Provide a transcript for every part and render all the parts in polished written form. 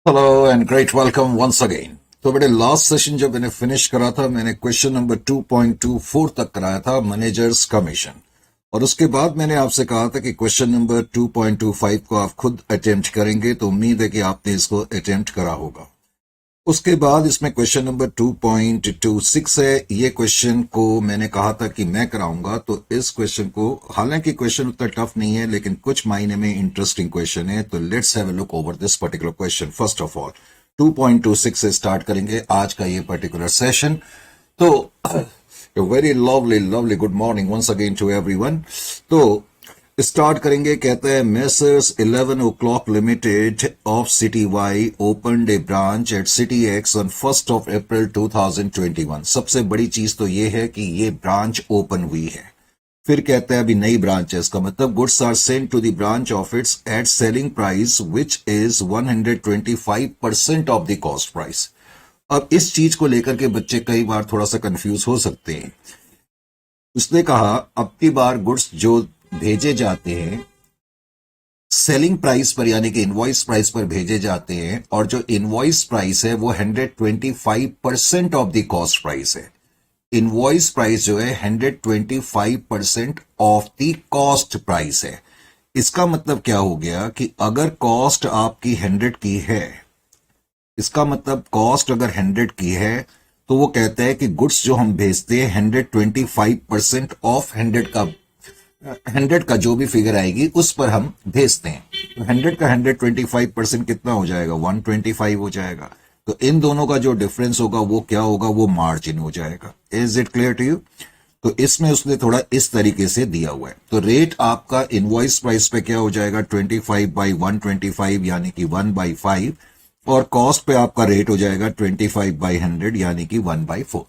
Hello and great welcome once again. तो बेटे last session जब मैंने फिनिश करा था, मैंने क्वेश्चन नंबर 2.24 तक कराया था, मैनेजर्स कमीशन। और उसके बाद मैंने आपसे कहा था कि क्वेश्चन नंबर 2.25 को आप खुद अटेम्प्ट करेंगे, तो उम्मीद है कि आपने इसको अटेम्प्ट करा होगा। उसके बाद इसमें क्वेश्चन नंबर 2.26 है। ये क्वेश्चन को मैंने कहा था कि मैं कराऊंगा, तो इस क्वेश्चन को, हालांकि क्वेश्चन उतना टफ नहीं है लेकिन कुछ मायने में इंटरेस्टिंग क्वेश्चन है, तो let's have a look over this particular question. First of all 2.26 से स्टार्ट करेंगे आज का ये पर्टिकुलर सेशन। तो very lovely lovely good morning once again to everyone. तो स्टार्ट करेंगे। कहते हैं messrs 11 o'clock limited of city Y opened a branch at city X on 1st of April 2021। सबसे बड़ी चीज तो ये है कि ये ब्रांच ओपन हुई है। फिर कहते हैं अभी नई ब्रांच है, इसका मतलब goods are sent to the branch of its at selling price which is 125% of the cost price. अब इस चीज को लेकर के बच्चे कई बार थोड़ा सा कंफ्यूज हो सकते हैं। उसने कहा अब की बार गुड्स जो भेजे जाते हैं सेलिंग प्राइस पर, यानी कि इनवॉइस प्राइस पर भेजे जाते हैं, और जो इनवॉइस प्राइस है वो 125% ऑफ द कॉस्ट प्राइस है। इनवॉइस प्राइस जो है 125% ऑफ द कॉस्ट प्राइस है। इसका मतलब क्या हो गया कि अगर कॉस्ट आपकी 100 की है, इसका मतलब कॉस्ट अगर 100 की है, तो वो कहता है कि गुड्स जो हम भेजते हैं 125% ऑफ 100 का जो भी फिगर आएगी उस पर हम भेजते हैं। तो 100 का 125% कितना हो जाएगा? 125 हो जाएगा। तो इन दोनों का जो डिफरेंस होगा वो क्या होगा? वो मार्जिन हो जाएगा। Is it clear to you? तो इसमें उसने थोड़ा इस तरीके से दिया हुआ है। तो रेट आपका इनवॉइस प्राइस पे क्या हो जाएगा? 25/125 यानी कि 1/5, और कॉस्ट पे आपका रेट हो जाएगा 25/100 यानी कि 1/4।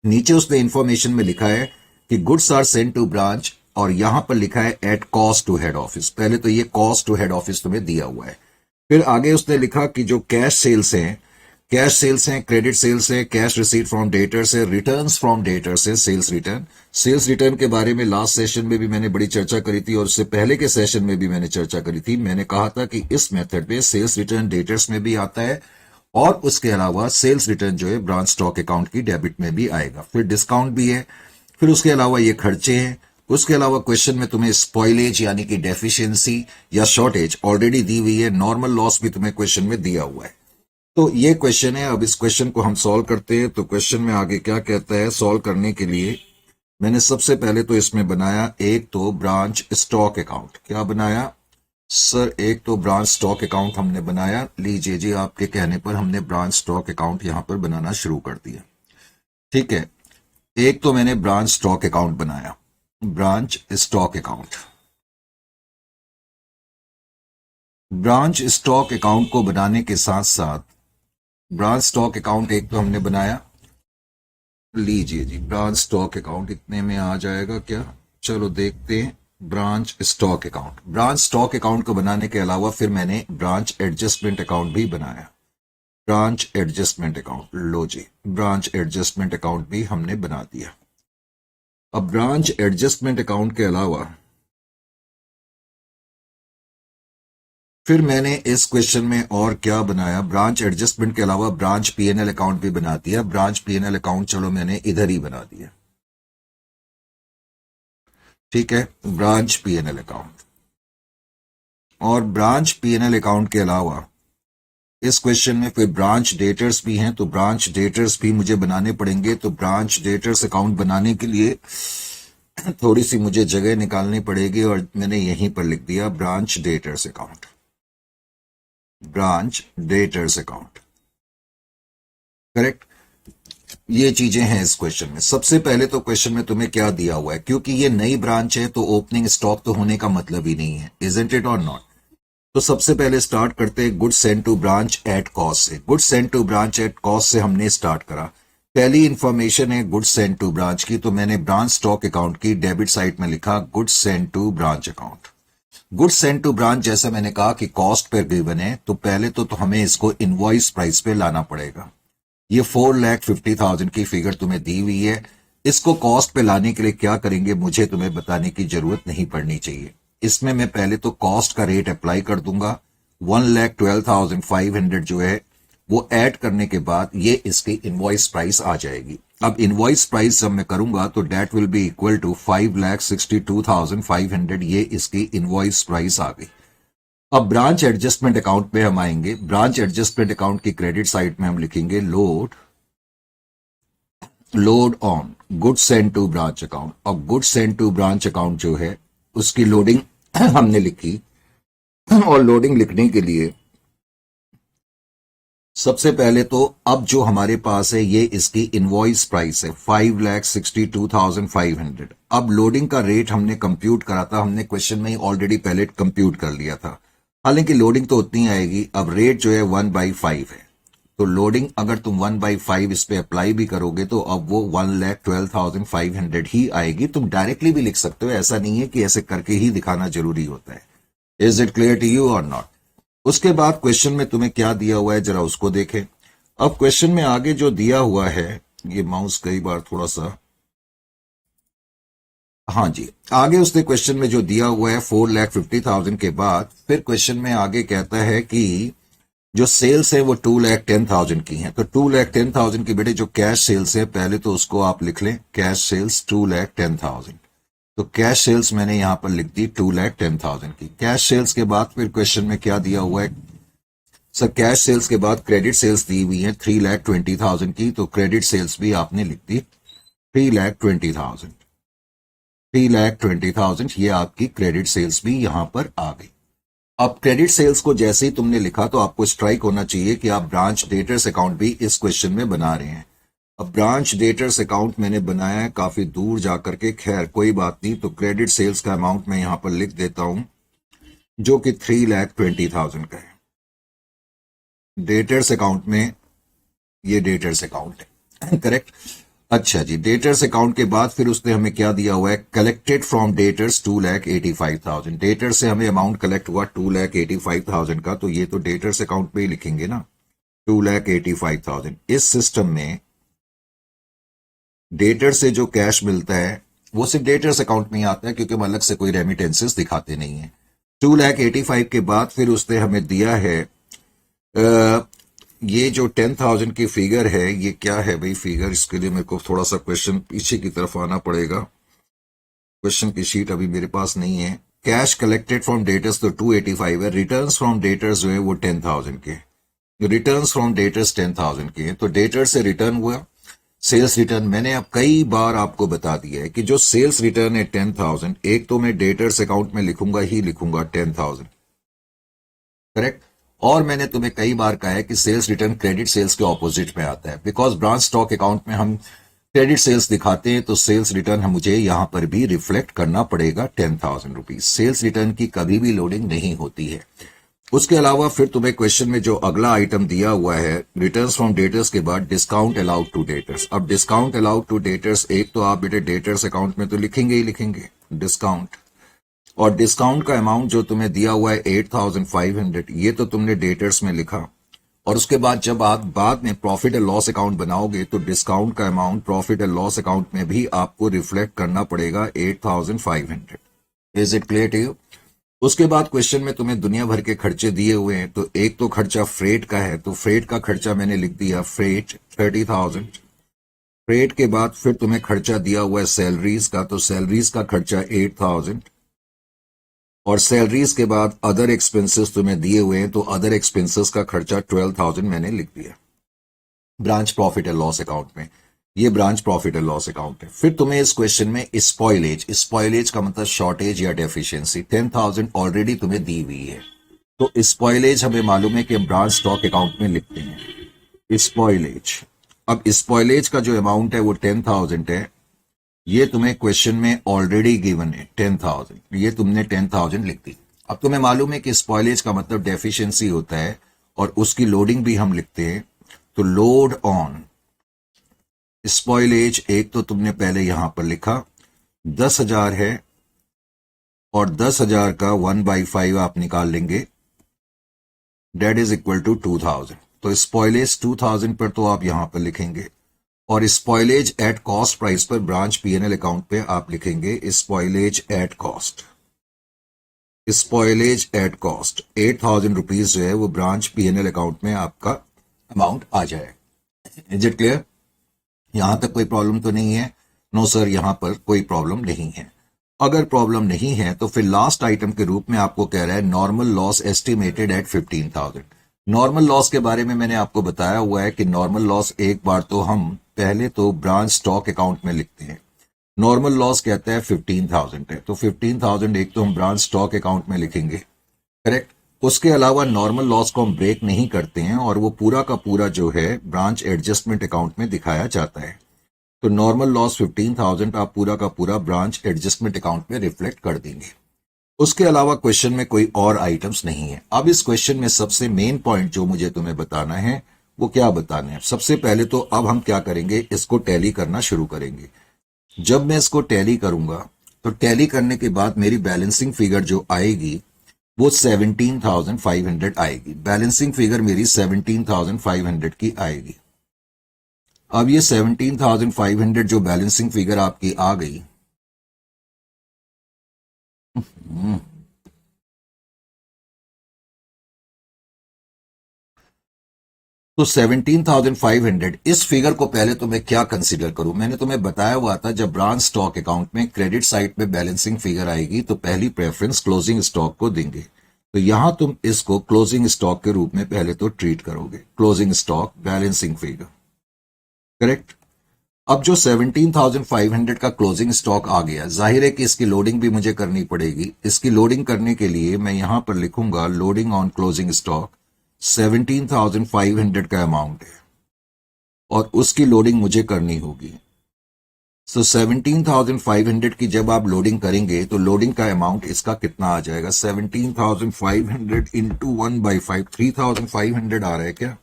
नीचे उसने इंफॉर्मेशन में लिखा है कि goods are sent to branch, और यहां पर लिखा है at cost to head office. पहले तो ये कॉस्ट टू हेड ऑफिस तुम्हें दिया हुआ है। फिर आगे उसने लिखा कि जो कैश सेल्स हैं, कैश सेल्स हैं, क्रेडिट सेल्स है, कैश रिसीट फ्रॉम डेटर्स है, रिटर्न्स फ्रॉम डेटर्स है, सेल्स रिटर्न। सेल्स रिटर्न के बारे में लास्ट सेशन में भी मैंने बड़ी चर्चा करी थी, और उससे पहले के सेशन में भी मैंने चर्चा करी थी। मैंने कहा था कि इस मेथड में सेल्स रिटर्न डेटर्स में भी आता है, और उसके अलावा सेल्स रिटर्न जो है ब्रांच स्टॉक अकाउंट की डेबिट में भी आएगा। फिर डिस्काउंट भी है। फिर उसके अलावा ये खर्चे हैं। उसके अलावा क्वेश्चन में तुम्हें स्पॉइलेज यानी कि डेफिशिएंसी या शॉर्टेज ऑलरेडी दी हुई है। नॉर्मल लॉस भी तुम्हें क्वेश्चन में दिया हुआ है। तो ये क्वेश्चन है। अब इस क्वेश्चन को हम सॉल्व करते हैं। तो क्वेश्चन में आगे क्या कहता है? सॉल्व करने के लिए मैंने सबसे पहले तो इसमें बनाया एक तो ब्रांच स्टॉक अकाउंट। क्या बनाया सर? एक तो ब्रांच स्टॉक अकाउंट हमने बनाया। लीजिए जी, आपके कहने पर हमने ब्रांच स्टॉक अकाउंट यहां पर बनाना शुरू कर दिया। ठीक है, एक तो मैंने ब्रांच स्टॉक अकाउंट बनाया। Branch stock account, branch stock account को बनाने के साथ साथ ब्रांच स्टॉक अकाउंट एक तो हमने बनाया। लीजिए जी, ब्रांच स्टॉक अकाउंट इतने में आ जाएगा क्या? चलो देखते हैं। Branch stock account, branch stock account को बनाने के अलावा फिर मैंने ब्रांच एडजस्टमेंट अकाउंट भी बनाया। ब्रांच एडजस्टमेंट अकाउंट, लो जी, ब्रांच एडजस्टमेंट अकाउंट भी हमने बना दिया। अब ब्रांच एडजस्टमेंट अकाउंट के अलावा फिर मैंने इस क्वेश्चन में और क्या बनाया? ब्रांच एडजस्टमेंट के अलावा ब्रांच पीएनएल अकाउंट भी बना दिया। ब्रांच पीएनएल अकाउंट चलो मैंने इधर ही बना दिया। ठीक है, ब्रांच पीएनएल अकाउंट। और ब्रांच पीएनएल अकाउंट के अलावा इस क्वेश्चन में फिर ब्रांच डेटर्स भी हैं, तो ब्रांच डेटर्स भी मुझे बनाने पड़ेंगे। तो ब्रांच डेटर्स अकाउंट बनाने के लिए थोड़ी सी मुझे जगह निकालनी पड़ेगी, और मैंने यहीं पर लिख दिया branch debtors account. Branch debtors account, correct. ये चीजें हैं इस क्वेश्चन में। सबसे पहले तो क्वेश्चन में तुम्हें क्या दिया हुआ है? क्योंकि ये नई ब्रांच है तो ओपनिंग स्टॉक तो होने का मतलब ही नहीं है, इजंट इट और नॉट? तो सबसे पहले स्टार्ट करते हैं goods sent to branch at cost से। Goods sent to branch at cost से हमने स्टार्ट करा। पहली इंफॉर्मेशन है गुड्स सेंट टू ब्रांच की, तो मैंने ब्रांच स्टॉक अकाउंट की डेबिट साइड में लिखा goods sent to branch account. Goods sent to branch जैसा मैंने कहा कि कॉस्ट पर गिवन है, तो पहले तो हमें इसको इनवॉइस प्राइस पे लाना पड़ेगा। ये 4,50,000 की फिगर तुम्हें दी हुई है। इसको कॉस्ट पे लाने के लिए क्या करेंगे मुझे तुम्हें बताने की जरूरत नहीं पड़नी चाहिए। इसमें मैं पहले तो कॉस्ट का रेट अप्लाई कर दूंगा। 1,12,500 जो है वो ऐड करने के बाद ये इसकी इनवॉइस प्राइस आ जाएगी। अब इनवॉइस प्राइस जब मैं करूंगा तो debt will be equal to 5,62,500, ये इसकी इनवॉइस प्राइस आ गई। अब ब्रांच एडजस्टमेंट अकाउंट में हम आएंगे। ब्रांच एडजस्टमेंट अकाउंट की क्रेडिट साइड में हम लिखेंगे load on goods send to branch account. अब goods send to branch account जो है उसकी लोडिंग हमने लिखी, और लोडिंग लिखने के लिए सबसे पहले तो अब जो हमारे पास है ये इसकी इनवॉइस प्राइस है 5,62,500। अब लोडिंग का रेट हमने कंप्यूट करा था, हमने क्वेश्चन में ही ऑलरेडी पहले कंप्यूट कर लिया था, हालांकि लोडिंग तो उतनी आएगी। अब रेट जो है 1/5 है, तो लोडिंग अगर तुम 1/5 इस पे अप्लाई भी करोगे तो अब वो 1,12,500 ही आएगी। तुम डायरेक्टली भी लिख सकते हो, ऐसा नहीं है कि ऐसे करके ही दिखाना जरूरी होता है। Is it clear to you और नॉट? उसके बाद क्वेश्चन में तुम्हें क्या दिया हुआ है जरा उसको देखें। अब क्वेश्चन में आगे जो दिया हुआ है, ये माउस कई बार थोड़ा सा, हाँ जी, आगे उसने क्वेश्चन में जो दिया हुआ है 4,50,000 के बाद फिर क्वेश्चन में आगे कहता है कि जो सेल्स है वो 2,10,000 की हैं। तो 2,10,000 की बेटे जो कैश सेल्स है पहले तो उसको आप लिख लें, कैश सेल्स 2,10,000। तो कैश सेल्स मैंने यहां पर लिख दी 2,10,000 की। कैश सेल्स के बाद फिर क्वेश्चन में क्या दिया हुआ है सर, कैश सेल्स के बाद क्रेडिट सेल्स दी हुई है 3,20,000 की। तो क्रेडिट सेल्स भी आपने लिख दी 3,20,000। 3,20,000 ये आपकी क्रेडिट सेल्स भी यहां पर आ गई। अब क्रेडिट सेल्स को जैसे ही तुमने लिखा तो आपको स्ट्राइक होना चाहिए कि आप ब्रांच डेटर्स अकाउंट भी इस क्वेश्चन में बना रहे हैं। अब ब्रांच डेटर्स अकाउंट मैंने बनाया है काफी दूर जाकर के, खैर कोई बात नहीं। तो क्रेडिट सेल्स का अमाउंट मैं यहां पर लिख देता हूं जो कि 3,20,000 का है। डेटर्स अकाउंट में ये डेटर्स अकाउंट है करेक्ट। अच्छा जी, डेटर्स अकाउंट के बाद फिर उसने हमें क्या दिया हुआ है, कलेक्टेड फ्रॉम डेटर्स 2,85,000। डेटर से हमें अमाउंट कलेक्ट हुआ 2,85,000 का, तो ये तो डेटर्स अकाउंट पे ही लिखेंगे ना 2,85,000। इस सिस्टम में डेटर से जो कैश मिलता है वो सिर्फ डेटर्स अकाउंट में ही आता है क्योंकि हम अलग से कोई रेमिटेंसेस दिखाते नहीं है। 2,85,000 के बाद फिर उसने हमें दिया है ये जो 10,000 की फिगर है ये क्या है भाई फिगर, इसके लिए मेरे को थोड़ा सा क्वेश्चन पीछे की तरफ आना पड़ेगा। क्वेश्चन की शीट अभी मेरे पास नहीं है। कैश कलेक्टेड फ्रॉम डेटर्स तो 285 है, रिटर्न्स फ्रॉम डेटर्स जो है वो 10,000 के, रिटर्न्स फ्रॉम डेटर्स 10,000 के हैं। तो डेटर से रिटर्न हुआ सेल्स रिटर्न। मैंने अब कई बार आपको बता दिया है कि जो सेल्स रिटर्न है 10,000, एक तो मैं डेटर्स अकाउंट में लिखूंगा ही लिखूंगा 10,000 करेक्ट। और मैंने तुम्हें कई बार कहा है कि सेल्स रिटर्न क्रेडिट सेल्स के ऑपोजिट में आता है, बिकॉज ब्रांच स्टॉक अकाउंट में हम क्रेडिट सेल्स दिखाते हैं तो सेल्स रिटर्न हम मुझे यहां पर भी रिफ्लेक्ट करना पड़ेगा 10,000 रुपीज। सेल्स रिटर्न की कभी भी लोडिंग नहीं होती है। उसके अलावा फिर तुम्हें क्वेश्चन में जो अगला आइटम दिया हुआ है रिटर्न्स फ्रॉम डेटर्स के बाद डिस्काउंट अलाउड टू डेटर्स। अब डिस्काउंट अलाउड टू डेटर्स, एक तो आप बेटे डेटर्स अकाउंट में तो लिखेंगे ही लिखेंगे डिस्काउंट, और डिस्काउंट का अमाउंट जो तुम्हें दिया हुआ है 8,500, ये तो तुमने डेटर्स में लिखा। और उसके बाद जब आप बाद में प्रॉफिट एंड लॉस अकाउंट बनाओगे तो डिस्काउंट का amount profit and loss account में भी आपको रिफ्लेक्ट करना पड़ेगा 8,500। Is it clear to you? उसके बाद क्वेश्चन में तुम्हें दुनिया भर के खर्चे दिए हुए हैं। तो एक तो खर्चा फ्रेट का है, तो फ्रेट का खर्चा मैंने लिख दिया फ्रेट 30,000। फ्रेट के बाद फिर तुम्हें खर्चा दिया हुआ है सैलरीज का, तो सैलरीज का खर्चा 8,000। और सैलरीज के बाद अदर एक्सपेंसेस तुम्हें दिए हुए हैं, तो अदर एक्सपेंसेस का खर्चा 12,000 मैंने लिख दिया branch profit and loss account में। ये branch profit and loss account है। फिर तुम्हें इस क्वेश्चन में स्पॉइलेज, स्पॉइलेज का मतलब शॉर्टेज या डेफिशिएंसी, 10,000 ऑलरेडी तुम्हें दी हुई है। तो स्पॉइलेज हमें मालूम है कि हम ब्रांच स्टॉक अकाउंट में लिखते हैं स्पॉइलेज। अब स्पॉइलेज का जो अमाउंट है वो 10,000 है, ये तुम्हें क्वेश्चन में ऑलरेडी गिवन है 10,000, ये तुमने 10,000 लिख दी। अब तुम्हें मालूम है कि स्पॉइलेज का मतलब डेफिशिएंसी होता है और उसकी लोडिंग भी हम लिखते हैं। तो लोड ऑन स्पॉइलेज एक तो तुमने पहले यहां पर लिखा 10,000 है, और 10,000 का 1/5 आप निकाल लेंगे, डेट इज इक्वल टू 2,000। तो स्पॉइलेज 2,000 पर तो आप यहां पर लिखेंगे, और स्पॉइलेज एट कॉस्ट प्राइस पर ब्रांच पीएनएल अकाउंट पे आप लिखेंगे spoilage at cost. Spoilage at cost 8,000 rupees जो है वो ब्रांच पीएनएल अकाउंट में आपका अमाउंट आ जाएगा। Is it clear? यहां तक कोई प्रॉब्लम तो नहीं है? नो सर, यहां पर कोई प्रॉब्लम नहीं है। अगर प्रॉब्लम नहीं है तो फिर लास्ट आइटम के रूप में आपको कह रहा है normal loss estimated at 15,000। Normal loss के बारे में मैंने आपको बताया हुआ है कि नॉर्मल लॉस एक बार तो हम पहले तो ब्रांच स्टॉक अकाउंट में लिखते हैं। नॉर्मल लॉस कहता है 15,000 है, तो 15,000 एक तो हम ब्रांच स्टॉक अकाउंट में लिखेंगे, करेक्ट। उसके अलावा नॉर्मल लॉस को हम ब्रेक नहीं करते हैं और वो पूरा का पूरा जो है ब्रांच एडजस्टमेंट अकाउंट में दिखाया जाता है। तो नॉर्मल लॉस 15,000 आप पूरा का पूरा ब्रांच एडजस्टमेंट अकाउंट में रिफ्लेक्ट कर देंगे। उसके अलावा क्वेश्चन में कोई और आइटम्स नहीं है। अब इस क्वेश्चन में सबसे मेन पॉइंट जो मुझे तुम्हें बताना है वो क्या बताना है? सबसे पहले तो अब हम क्या करेंगे, इसको टैली करना शुरू करेंगे। जब मैं इसको टैली करूंगा तो टैली करने के बाद मेरी बैलेंसिंग फिगर जो आएगी वो 17,500 आएगी। बैलेंसिंग फिगर मेरी 17,500 की आएगी। अब ये 17,500 जो बैलेंसिंग फिगर आपकी आ गई, तो 17,500 इस फिगर को पहले तो मैं क्या कंसीडर करूं? मैंने तुम्हें बताया हुआ था जब ब्रांच स्टॉक अकाउंट में क्रेडिट साइड पे बैलेंसिंग फिगर आएगी तो पहली प्रेफरेंस क्लोजिंग स्टॉक को देंगे। तो यहां तुम इसको क्लोजिंग स्टॉक के रूप में पहले तो ट्रीट करोगे, closing stock balancing figure, correct. अब जो 17,500 का क्लोजिंग स्टॉक आ गया, जाहिर है कि इसकी लोडिंग भी मुझे करनी पड़ेगी। इसकी लोडिंग करने के लिए मैं यहां पर लिखूंगा लोडिंग ऑन क्लोजिंग स्टॉक 17,500 का अमाउंट है और उसकी लोडिंग मुझे करनी होगी। सो 17,500 की जब आप लोडिंग करेंगे तो लोडिंग का अमाउंट इसका कितना आ जाएगा? 17,500 इंटू 1/5, 3,500 आ रहा है क्या?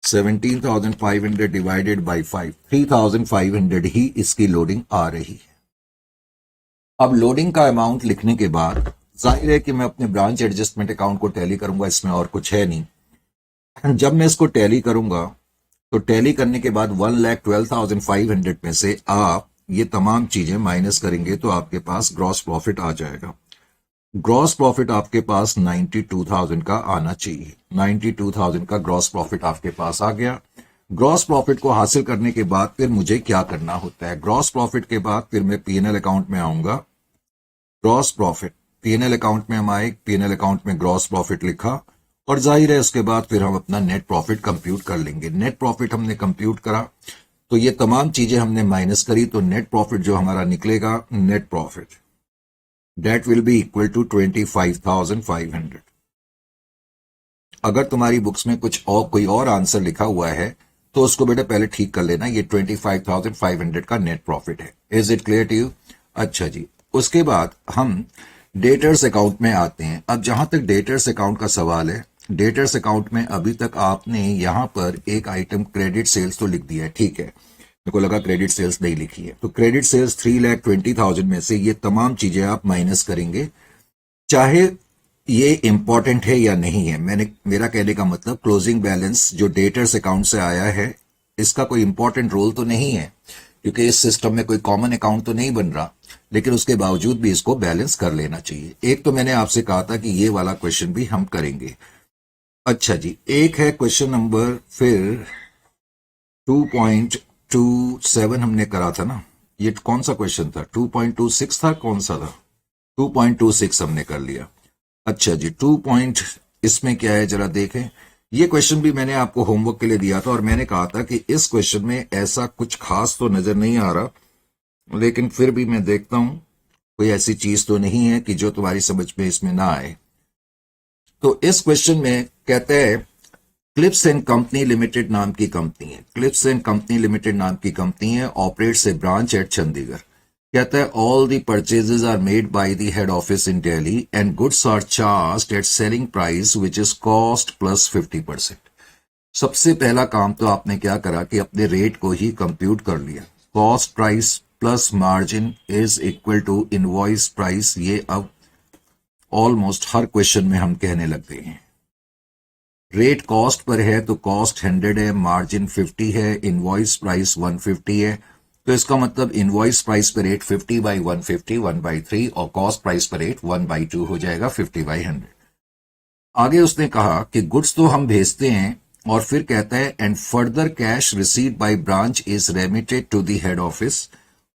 17,500 डिवाइडेड बाई 5, 3,500 ही इसकी लोडिंग आ रही है। अब लोडिंग का अमाउंट लिखने के बाद जाहिर है कि मैं अपने ब्रांच एडजस्टमेंट अकाउंट को टैली करूंगा, इसमें और कुछ है नहीं। जब मैं इसको टैली करूंगा तो टैली करने के बाद 1,12,500 में से आप ये तमाम चीजें माइनस करेंगे तो आपके पास ग्रॉस प्रॉफिट आ जाएगा। ग्रॉस प्रॉफिट आपके पास 92,000 का आना चाहिए। 92,000 का ग्रॉस प्रॉफिट आपके पास आ गया। ग्रॉस प्रॉफिट को हासिल करने के बाद फिर मुझे क्या करना होता है? ग्रॉस प्रॉफिट के बाद फिर मैं पीएनएल अकाउंट में आऊंगा। ग्रॉस प्रॉफिट पीएनएल अकाउंट में हम आए, पीएनएल अकाउंट में ग्रॉस प्रॉफिट लिखा और जाहिर है उसके बाद फिर हम अपना नेट प्रॉफिट कंप्यूट कर लेंगे। नेट प्रॉफिट हमने कंप्यूट करा तो ये तमाम चीजें हमने माइनस करी तो नेट प्रॉफिट जो हमारा निकलेगा, net profit that will be equal to 25,500। अगर तुम्हारी बुक्स में कुछ और कोई और आंसर लिखा हुआ है तो उसको बेटा पहले ठीक कर लेना। ये 25,500 का नेट प्रॉफिट है। Is it clear to you? अच्छा जी, उसके बाद हम डेटर्स अकाउंट में आते हैं। अब जहां तक डेटर्स अकाउंट का सवाल है, डेटर्स अकाउंट में अभी तक आपने यहां पर एक आइटम क्रेडिट सेल्स तो लिख दिया है, ठीक है। मेरे को लगा क्रेडिट सेल्स नहीं लिखी है, तो क्रेडिट सेल्स 3,20,000 में से ये तमाम चीजें आप माइनस करेंगे, चाहे ये इंपॉर्टेंट है या नहीं है। मेरा कहने का मतलब क्लोजिंग बैलेंस जो डेटर्स अकाउंट से आया है इसका कोई इंपॉर्टेंट रोल तो नहीं है क्योंकि इस सिस्टम में कोई कॉमन अकाउंट तो नहीं बन रहा, लेकिन उसके बावजूद भी इसको बैलेंस कर लेना चाहिए। एक तो मैंने आपसे कहा था कि ये वाला क्वेश्चन भी हम करेंगे। अच्छा जी, एक है क्वेश्चन नंबर फिर 2.27 हमने करा था ना, ये कौन सा क्वेश्चन था? 2.26 था, कौन सा था? 2.26 हमने कर लिया। अच्छा जी, इसमें क्या है जरा देखें। ये क्वेश्चन भी मैंने आपको होमवर्क के लिए दिया था और मैंने कहा था कि इस क्वेश्चन में ऐसा कुछ खास तो नजर नहीं आ रहा, लेकिन फिर भी मैं देखता हूं कोई ऐसी चीज तो नहीं है कि जो तुम्हारी समझ में इसमें ना आए। तो इस क्वेश्चन में कहते हैं क्लिप्स एंड कंपनी लिमिटेड नाम की कंपनी है। क्लिप्स एंड कंपनी लिमिटेड नाम की कंपनी है, operates a branch at Chandigarh. कहता है all the purchases are made by the head office in Delhi and goods are charged at selling price which is cost plus 50%। सबसे पहला काम तो आपने क्या करा कि अपने रेट को ही कंप्यूट कर लिया। Cost price plus margin is equal to invoice price. ये अब ऑलमोस्ट हर क्वेश्चन में हम कहने लग गए हैं। रेट कॉस्ट पर है तो कॉस्ट 100 है, मार्जिन 50 है, इनवॉइस प्राइस 150 है। तो इसका मतलब इनवॉइस प्राइस पे रेट 50/150 1/3 और कॉस्ट प्राइस पे रेट 1/2 हो जाएगा 50/100। आगे उसने कहा कि गुड्स तो हम भेजते हैं और फिर कहता है and further cash received by branch is remitted to the head office.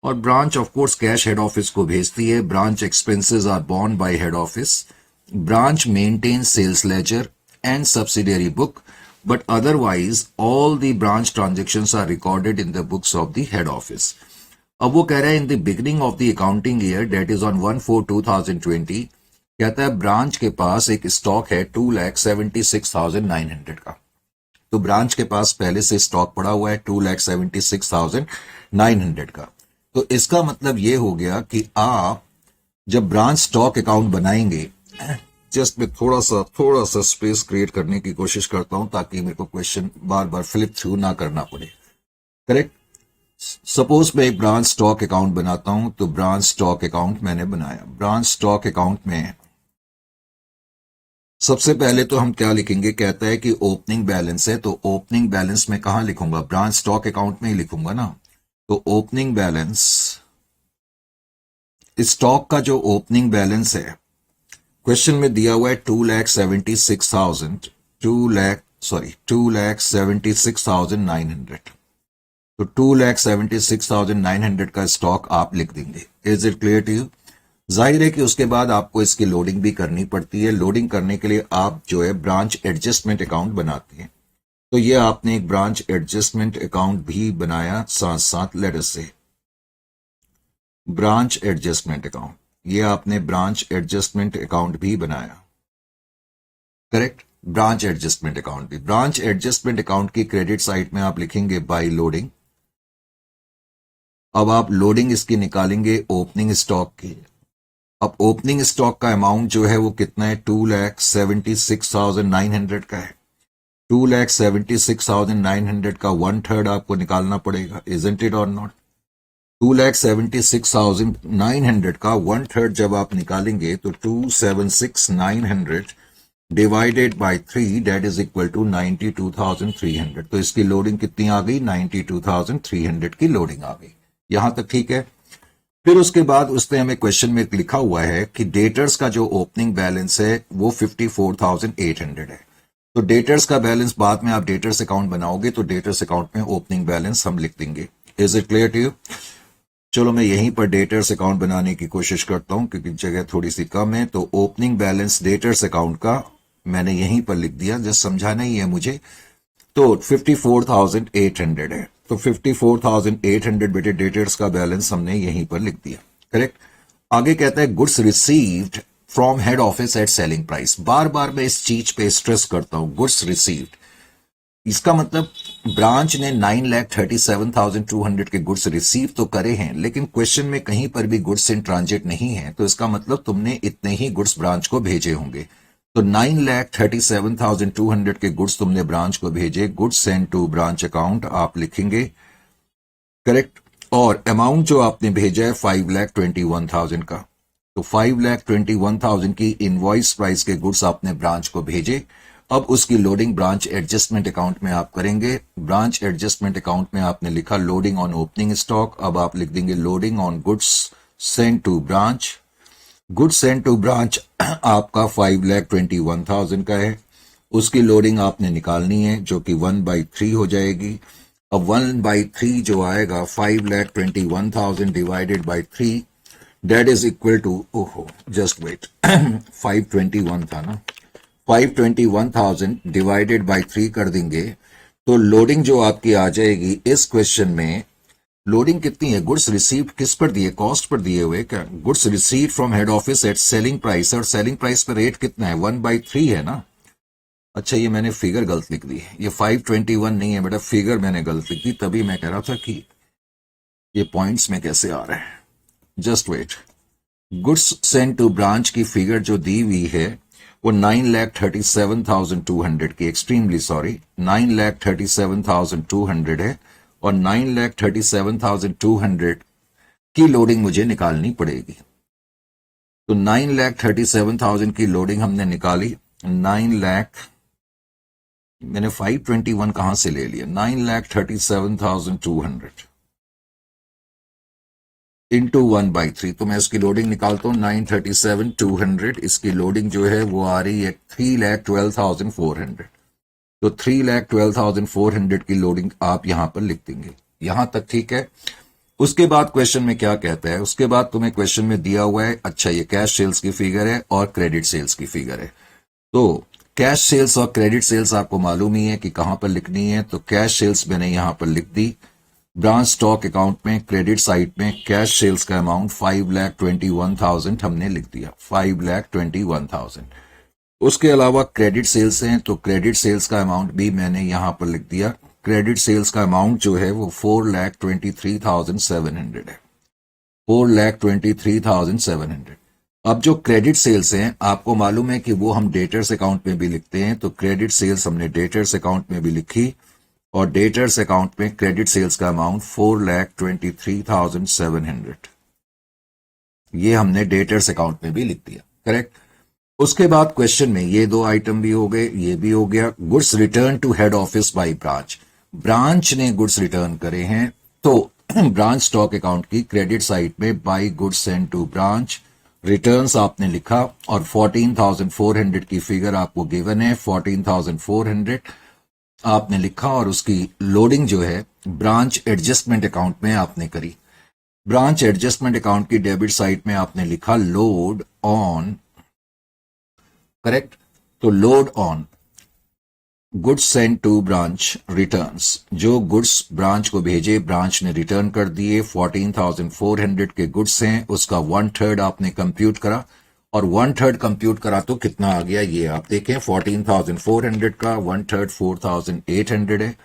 और branch of course cash head office को भेजती है। Branch expenses are borne by head office. Branch maintains sales ledger and subsidiary book, but otherwise all the branch transactions are recorded in the books of the head office. अब वो कह रहा है in the beginning of the accounting year date is on 1/4/2020 कहता है branch के पास एक stock है 2,76,900 का। तो ब्रांच के पास पहले से स्टॉक पड़ा हुआ है 2,76,900 का। तो इसका मतलब ये हो गया कि आप जब ब्रांच स्टॉक अकाउंट बनाएंगे, जस्ट मैं थोड़ा सा स्पेस क्रिएट करने की कोशिश करता हूं ताकि मेरे को क्वेश्चन बार बार फ्लिप थ्रू ना करना पड़े। करेक्ट। सपोज मैं एक ब्रांच स्टॉक अकाउंट बनाता हूं, तो ब्रांच स्टॉक अकाउंट मैंने बनाया। ब्रांच स्टॉक अकाउंट में सबसे पहले तो हम क्या लिखेंगे, कहता है कि ओपनिंग बैलेंस है, तो ओपनिंग बैलेंस में कहां लिखूंगा, ब्रांच स्टॉक अकाउंट में ही लिखूंगा ना। तो ओपनिंग बैलेंस, स्टॉक का जो ओपनिंग बैलेंस है क्वेश्चन में दिया हुआ है 2,76,900। तो 2,76,900 का स्टॉक आप लिख देंगे। Is it clear to you? जाहिर है कि उसके बाद आपको इसकी लोडिंग भी करनी पड़ती है। लोडिंग करने के लिए आप जो है ब्रांच एडजस्टमेंट अकाउंट बनाते हैं। तो ये आपने एक ब्रांच एडजस्टमेंट अकाउंट भी बनाया साथ साथ। लेट अस से ब्रांच एडजस्टमेंट अकाउंट, ये आपने ब्रांच एडजस्टमेंट अकाउंट भी बनाया। करेक्ट। ब्रांच एडजस्टमेंट अकाउंट भी, ब्रांच एडजस्टमेंट अकाउंट की क्रेडिट साइड में आप लिखेंगे बाय लोडिंग। अब आप लोडिंग इसकी निकालेंगे ओपनिंग स्टॉक की। अब ओपनिंग स्टॉक का अमाउंट जो है वो कितना है, 2,76,900 का है। 2,76,900 का 1/3 आपको निकालना पड़ेगा। इजंट इट और नॉट? 2,76,900 का 1/3 जब आप निकालेंगे तो 276,900 divided by 3 that is equal to 92,300। तो इसकी लोडिंग कितनी आ गई, 92,300 की लोडिंग आ गई। यहां तक ठीक है। फिर उसके बाद उसने हमें क्वेश्चन में लिखा हुआ है कि डेटर्स का जो ओपनिंग बैलेंस है वो 54,800 है। तो डेटर्स का बैलेंस बाद में आप डेटर्स अकाउंट बनाओगे तो डेटर्स अकाउंट में ओपनिंग बैलेंस हम लिख देंगे। Is it clear to you? चलो मैं यहीं पर डेटर्स अकाउंट बनाने की कोशिश करता हूं क्योंकि जगह थोड़ी सी कम है। तो ओपनिंग बैलेंस डेटर्स अकाउंट का मैंने यहीं पर लिख दिया, जस्ट समझाना ही है मुझे। तो 54,800 है। तो 54,800 बेटे डेटर्स का बैलेंस हमने यहीं पर लिख दिया। करेक्ट। आगे कहता है goods received from head office at selling price. बार बार मैं इस चीज पे स्ट्रेस करता हूं, गुड्स रिसीव्ड। इसका मतलब ब्रांच ने 9,37,200 के गुड्स रिसीव तो करे हैं, लेकिन क्वेश्चन में कहीं पर भी गुड्स इन ट्रांजिट नहीं है। तो इसका मतलब तुमने इतने ही गुड्स ब्रांच को भेजे होंगे। तो 9,37,200 के गुड्स तुमने ब्रांच को भेजे। Goods send to branch account आप लिखेंगे। करेक्ट। और अमाउंट जो आपने भेजा है 5,21,000 का। तो 5,21,000 की इनवॉइस प्राइस के गुड्स आपने ब्रांच को भेजे। अब उसकी लोडिंग ब्रांच एडजस्टमेंट अकाउंट में आप करेंगे। ब्रांच एडजस्टमेंट अकाउंट में आपने लिखा लोडिंग ऑन ओपनिंग स्टॉक। अब आप लिख देंगे loading on goods send to branch. Goods send to branch आपका 5,21,000 का है। उसकी लोडिंग आपने निकालनी है जो कि 1/3 हो जाएगी। अब 1/3 जो आएगा 5,21,000 divided by 3 that is equal to, ओहो जस्ट वेट 521 था ना, 521,000 डिवाइडेड बाई 3 कर देंगे तो लोडिंग जो आपकी आ जाएगी इस क्वेश्चन में। लोडिंग कितनी है, गुड्स रिसीव्ड किस पर दिए, कॉस्ट पर दिए हुए क्या, goods received from head office at selling price. और सेलिंग प्राइस पर रेट कितना है, 1/3 है ना। अच्छा ये मैंने फिगर गलत लिख दी, ये 521 नहीं है बेटा, फिगर मैंने गलत लिख दी। तभी मैं कह रहा था कि ये पॉइंट्स में कैसे आ रहा है। Just wait. Goods send to branch की फिगर जो दी हुई है वो 9,37,200 की, एक्सट्रीमली सॉरी 9,37,200 है। और 9,37,200 की लोडिंग मुझे निकालनी पड़ेगी। तो 9,37,000 की लोडिंग हमने निकाली। 9 लाख, मैंने 521 कहां से ले लिया, 9,37,200 इंटू 1/3, तो मैं इसकी लोडिंग निकालता हूँ 937,200, इसकी लोडिंग जो है वो आ रही है 3,12,400। तो 3,12,400 की लोडिंग आप यहां पर लिख देंगे। यहां तक ठीक है। उसके बाद क्वेश्चन में क्या कहता है, उसके बाद तुम्हें क्वेश्चन में दिया हुआ है, अच्छा ये कैश सेल्स की फिगर है और क्रेडिट सेल्स की फिगर है। तो कैश सेल्स और क्रेडिट सेल्स आपको मालूम ही है कि कहां पर लिखनी है। तो कैश सेल्स मैंने यहां पर लिख दी। ब्रांच स्टॉक अकाउंट में क्रेडिट साइड में कैश सेल्स का अमाउंट 5,21,000 हमने लिख दिया, 5,21,000। उसके अलावा क्रेडिट सेल्स हैं, तो क्रेडिट सेल्स का अमाउंट भी मैंने यहां पर लिख दिया। क्रेडिट सेल्स का अमाउंट जो है वो 4,23,700 है, 4,23,700। अब जो क्रेडिट सेल्स हैं आपको मालूम है कि वो हम डेटर्स अकाउंट में भी लिखते हैं। तो क्रेडिट सेल्स हमने डेटर्स अकाउंट में भी लिखी और डेटर्स अकाउंट में क्रेडिट सेल्स का अमाउंट 4,23,700 ये हमने डेटर्स अकाउंट में भी लिख दिया। करेक्ट। उसके बाद क्वेश्चन में ये दो आइटम भी हो गए, ये भी हो गया। Goods return to head office by branch, branch ने गुड्स रिटर्न करे हैं। तो ब्रांच स्टॉक अकाउंट की क्रेडिट साइड में by goods send to branch, returns आपने लिखा और 14,400 की फिगर आपको गिवन है, 14,400 आपने लिखा और उसकी लोडिंग जो है ब्रांच एडजस्टमेंट अकाउंट में आपने करी। ब्रांच एडजस्टमेंट अकाउंट की डेबिट साइड में आपने लिखा लोड ऑन, करेक्ट। तो load on goods send to branch returns, जो गुड्स ब्रांच को भेजे ब्रांच ने रिटर्न कर दिए। 14,400 के गुड्स हैं, उसका 1/3 आपने कंप्यूट करा और 1/3 कंप्यूट करा तो कितना आ गया ये आप देखें। 14,400 का 1/3 4,800 है,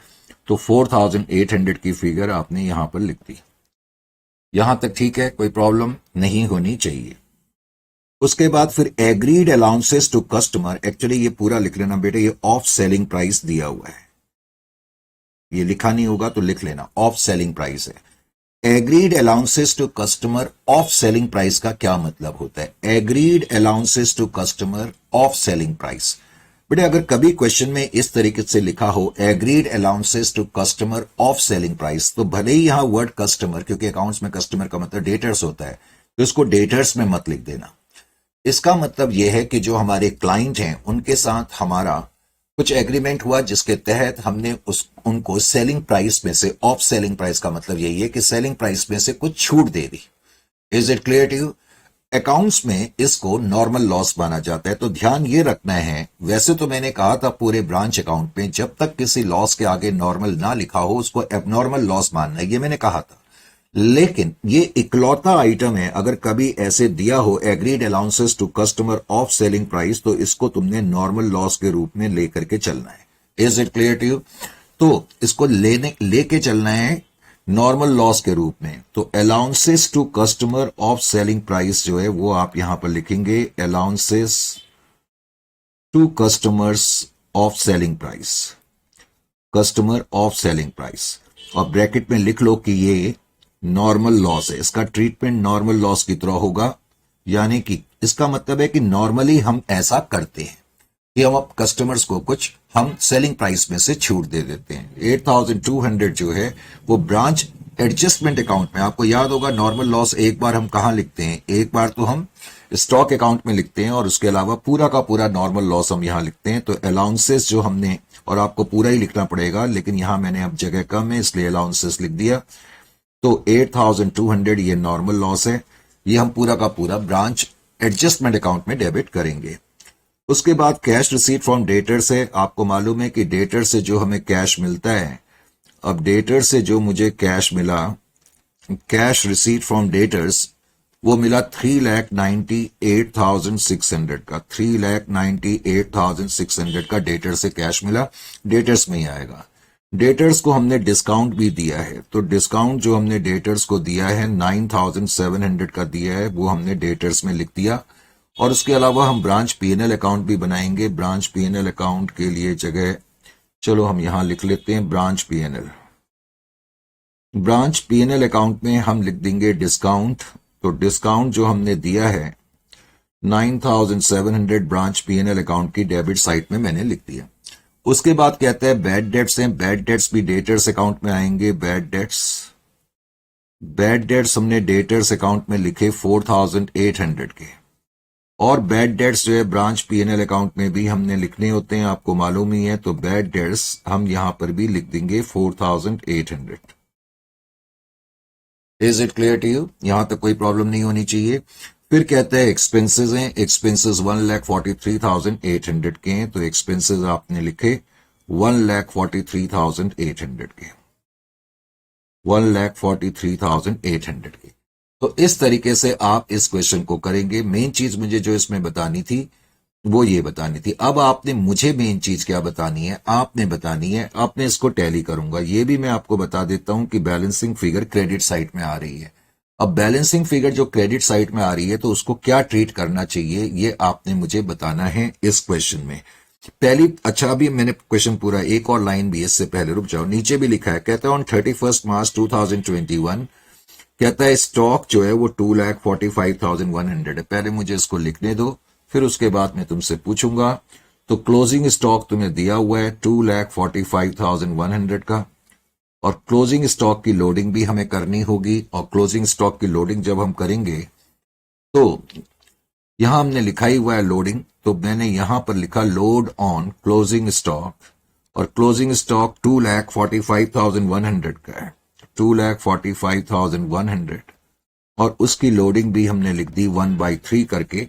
तो 4,800 की फिगर आपने यहां पर लिख दी। यहां तक ठीक है, कोई प्रॉब्लम नहीं होनी चाहिए। उसके बाद फिर agreed allowances to customer, actually ये पूरा लिख लेना बेटे, ये ऑफ सेलिंग प्राइस दिया हुआ है, ये लिखा नहीं होगा तो लिख लेना, ऑफ सेलिंग प्राइस है। Agreed allowances to customer of selling price का क्या मतलब होता है? Agreed allowances to customer of selling price, बेटे अगर कभी क्वेश्चन में इस तरीके से लिखा हो agreed allowances to customer of selling price, तो भले ही यहां वर्ड कस्टमर, क्योंकि अकाउंट्स में कस्टमर का मतलब डेटर्स होता है, तो इसको डेटर्स में मत लिख देना। इसका मतलब यह है कि जो हमारे क्लाइंट हैं उनके साथ हमारा कुछ एग्रीमेंट हुआ जिसके तहत हमने उनको सेलिंग प्राइस में से, ऑफ सेलिंग प्राइस का मतलब यही है कि सेलिंग प्राइस में से कुछ छूट दे दी। Is it clear to you? Accounts में इसको नॉर्मल लॉस माना जाता है। तो ध्यान ये रखना है, वैसे तो मैंने कहा था पूरे ब्रांच अकाउंट में जब तक किसी लॉस के आगे नॉर्मल ना लिखा हो उसको एबनॉर्मल लॉस मानना है, ये मैंने कहा था। लेकिन ये इकलौता आइटम है, अगर कभी ऐसे दिया हो agreed allowances to customer of selling price, तो इसको तुमने नॉर्मल लॉस के रूप में लेकर के चलना है। Is it clear to you? तो इसको लेके चलना है नॉर्मल लॉस के रूप में। तो allowances to customer of selling price जो है वो आप यहां पर लिखेंगे, allowances to customers of selling price, customer of selling price, और ब्रैकेट में लिख लो कि ये नॉर्मल लॉस है, इसका ट्रीटमेंट नॉर्मल लॉस की तरह होगा। यानी कि इसका मतलब है कि नॉर्मली हम ऐसा करते हैं कि हम अब कस्टमर्स को कुछ हम सेलिंग प्राइस में से छूट दे देते हैं। 8,200 जो है वो ब्रांच एडजस्टमेंट अकाउंट में, आपको याद होगा नॉर्मल लॉस एक बार हम कहां लिखते हैं, एक बार तो हम स्टॉक अकाउंट में लिखते हैं और उसके अलावा पूरा का पूरा नॉर्मल लॉस हम यहां लिखते हैं। तो अलाउंसेस जो हमने, और आपको पूरा ही लिखना पड़ेगा लेकिन यहां मैंने अब जगह कम है इसलिए अलाउंसेस लिख दिया। तो 8,200 ये नॉर्मल लॉस है, ये हम पूरा का पूरा ब्रांच एडजस्टमेंट अकाउंट में डेबिट करेंगे। उसके बाद कैश रिसीट फ्रॉम डेटर से, आपको मालूम है कि डेटर से जो हमें कैश मिलता है, अब डेटर से जो मुझे कैश मिला, कैश रिसीट फ्रॉम डेटर्स, वो मिला 3,98,600 का, 3,98,600 का डेटर से कैश मिला, डेटर्स में ही आएगा। डेटर्स को हमने डिस्काउंट भी दिया है, तो डिस्काउंट जो हमने डेटर्स को दिया है 9,700 का दिया है, वो हमने डेटर्स में लिख दिया। और उसके अलावा हम ब्रांच पीएनएल अकाउंट भी बनाएंगे। ब्रांच पीएनएल अकाउंट के लिए जगह चलो हम यहां लिख लेते हैं branch PNL. Branch PNL account में हम लिख देंगे डिस्काउंट। तो डिस्काउंट जो हमने दिया है 9,700 ब्रांच पीएनएल अकाउंट की डेबिट साइड में मैंने लिख दिया। उसके बाद कहता है बैड डेट्स हैं, बैड डेट्स भी डेटर्स अकाउंट में आएंगे। बैड डेट्स बैड डेट्स हमने डेटर्स अकाउंट में लिखे 4800 के, और बैड डेट्स जो है ब्रांच पीएनएल अकाउंट में भी हमने लिखने होते हैं, आपको मालूम ही है। तो बैड डेट्स हम यहां पर भी लिख देंगे 4800। Is it clear to you? यहां तक कोई प्रॉब्लम नहीं होनी चाहिए। फिर कहते हैं एक्सपेंसेस हैं, एक्सपेंसेस 1,43,800 के हैं, तो एक्सपेंसेस आपने लिखे 1,43,800 के, 1,43,800 के। तो इस तरीके से आप इस क्वेश्चन को करेंगे। मेन चीज मुझे जो इसमें बतानी थी वो ये बतानी थी। अब आपने मुझे मेन चीज क्या बतानी है, आपने बतानी है, आपने इसको टैली करूंगा। ये भी मैं आपको बता देता हूं कि बैलेंसिंग फिगर क्रेडिट साइड में आ रही है। अब बैलेंसिंग फिगर जो क्रेडिट साइड में आ रही है तो उसको क्या ट्रीट करना चाहिए ये आपने मुझे बताना है इस क्वेश्चन में। पहली, अच्छा अभी मैंने क्वेश्चन पूरा, एक और लाइन भी इससे पहले, रुक जाओ, नीचे भी लिखा है, कहता है ऑन 31 मार्च 2021, कहता है स्टॉक जो है वो 2,45,100 है। पहले मुझे इसको लिखने दो, फिर उसके बाद मैं तुमसे पूछूंगा। तो क्लोजिंग स्टॉक तुम्हें दिया हुआ है 2,45,100 का, और क्लोजिंग स्टॉक की लोडिंग भी हमें करनी होगी। और क्लोजिंग स्टॉक की लोडिंग जब हम करेंगे तो यहां हमने लिखा ही हुआ है लोडिंग, तो मैंने यहां पर लिखा लोड ऑन क्लोजिंग स्टॉक, और क्लोजिंग स्टॉक 2,45,100 का है, 2,45,100, और उसकी लोडिंग भी हमने लिख दी 1/3 करके।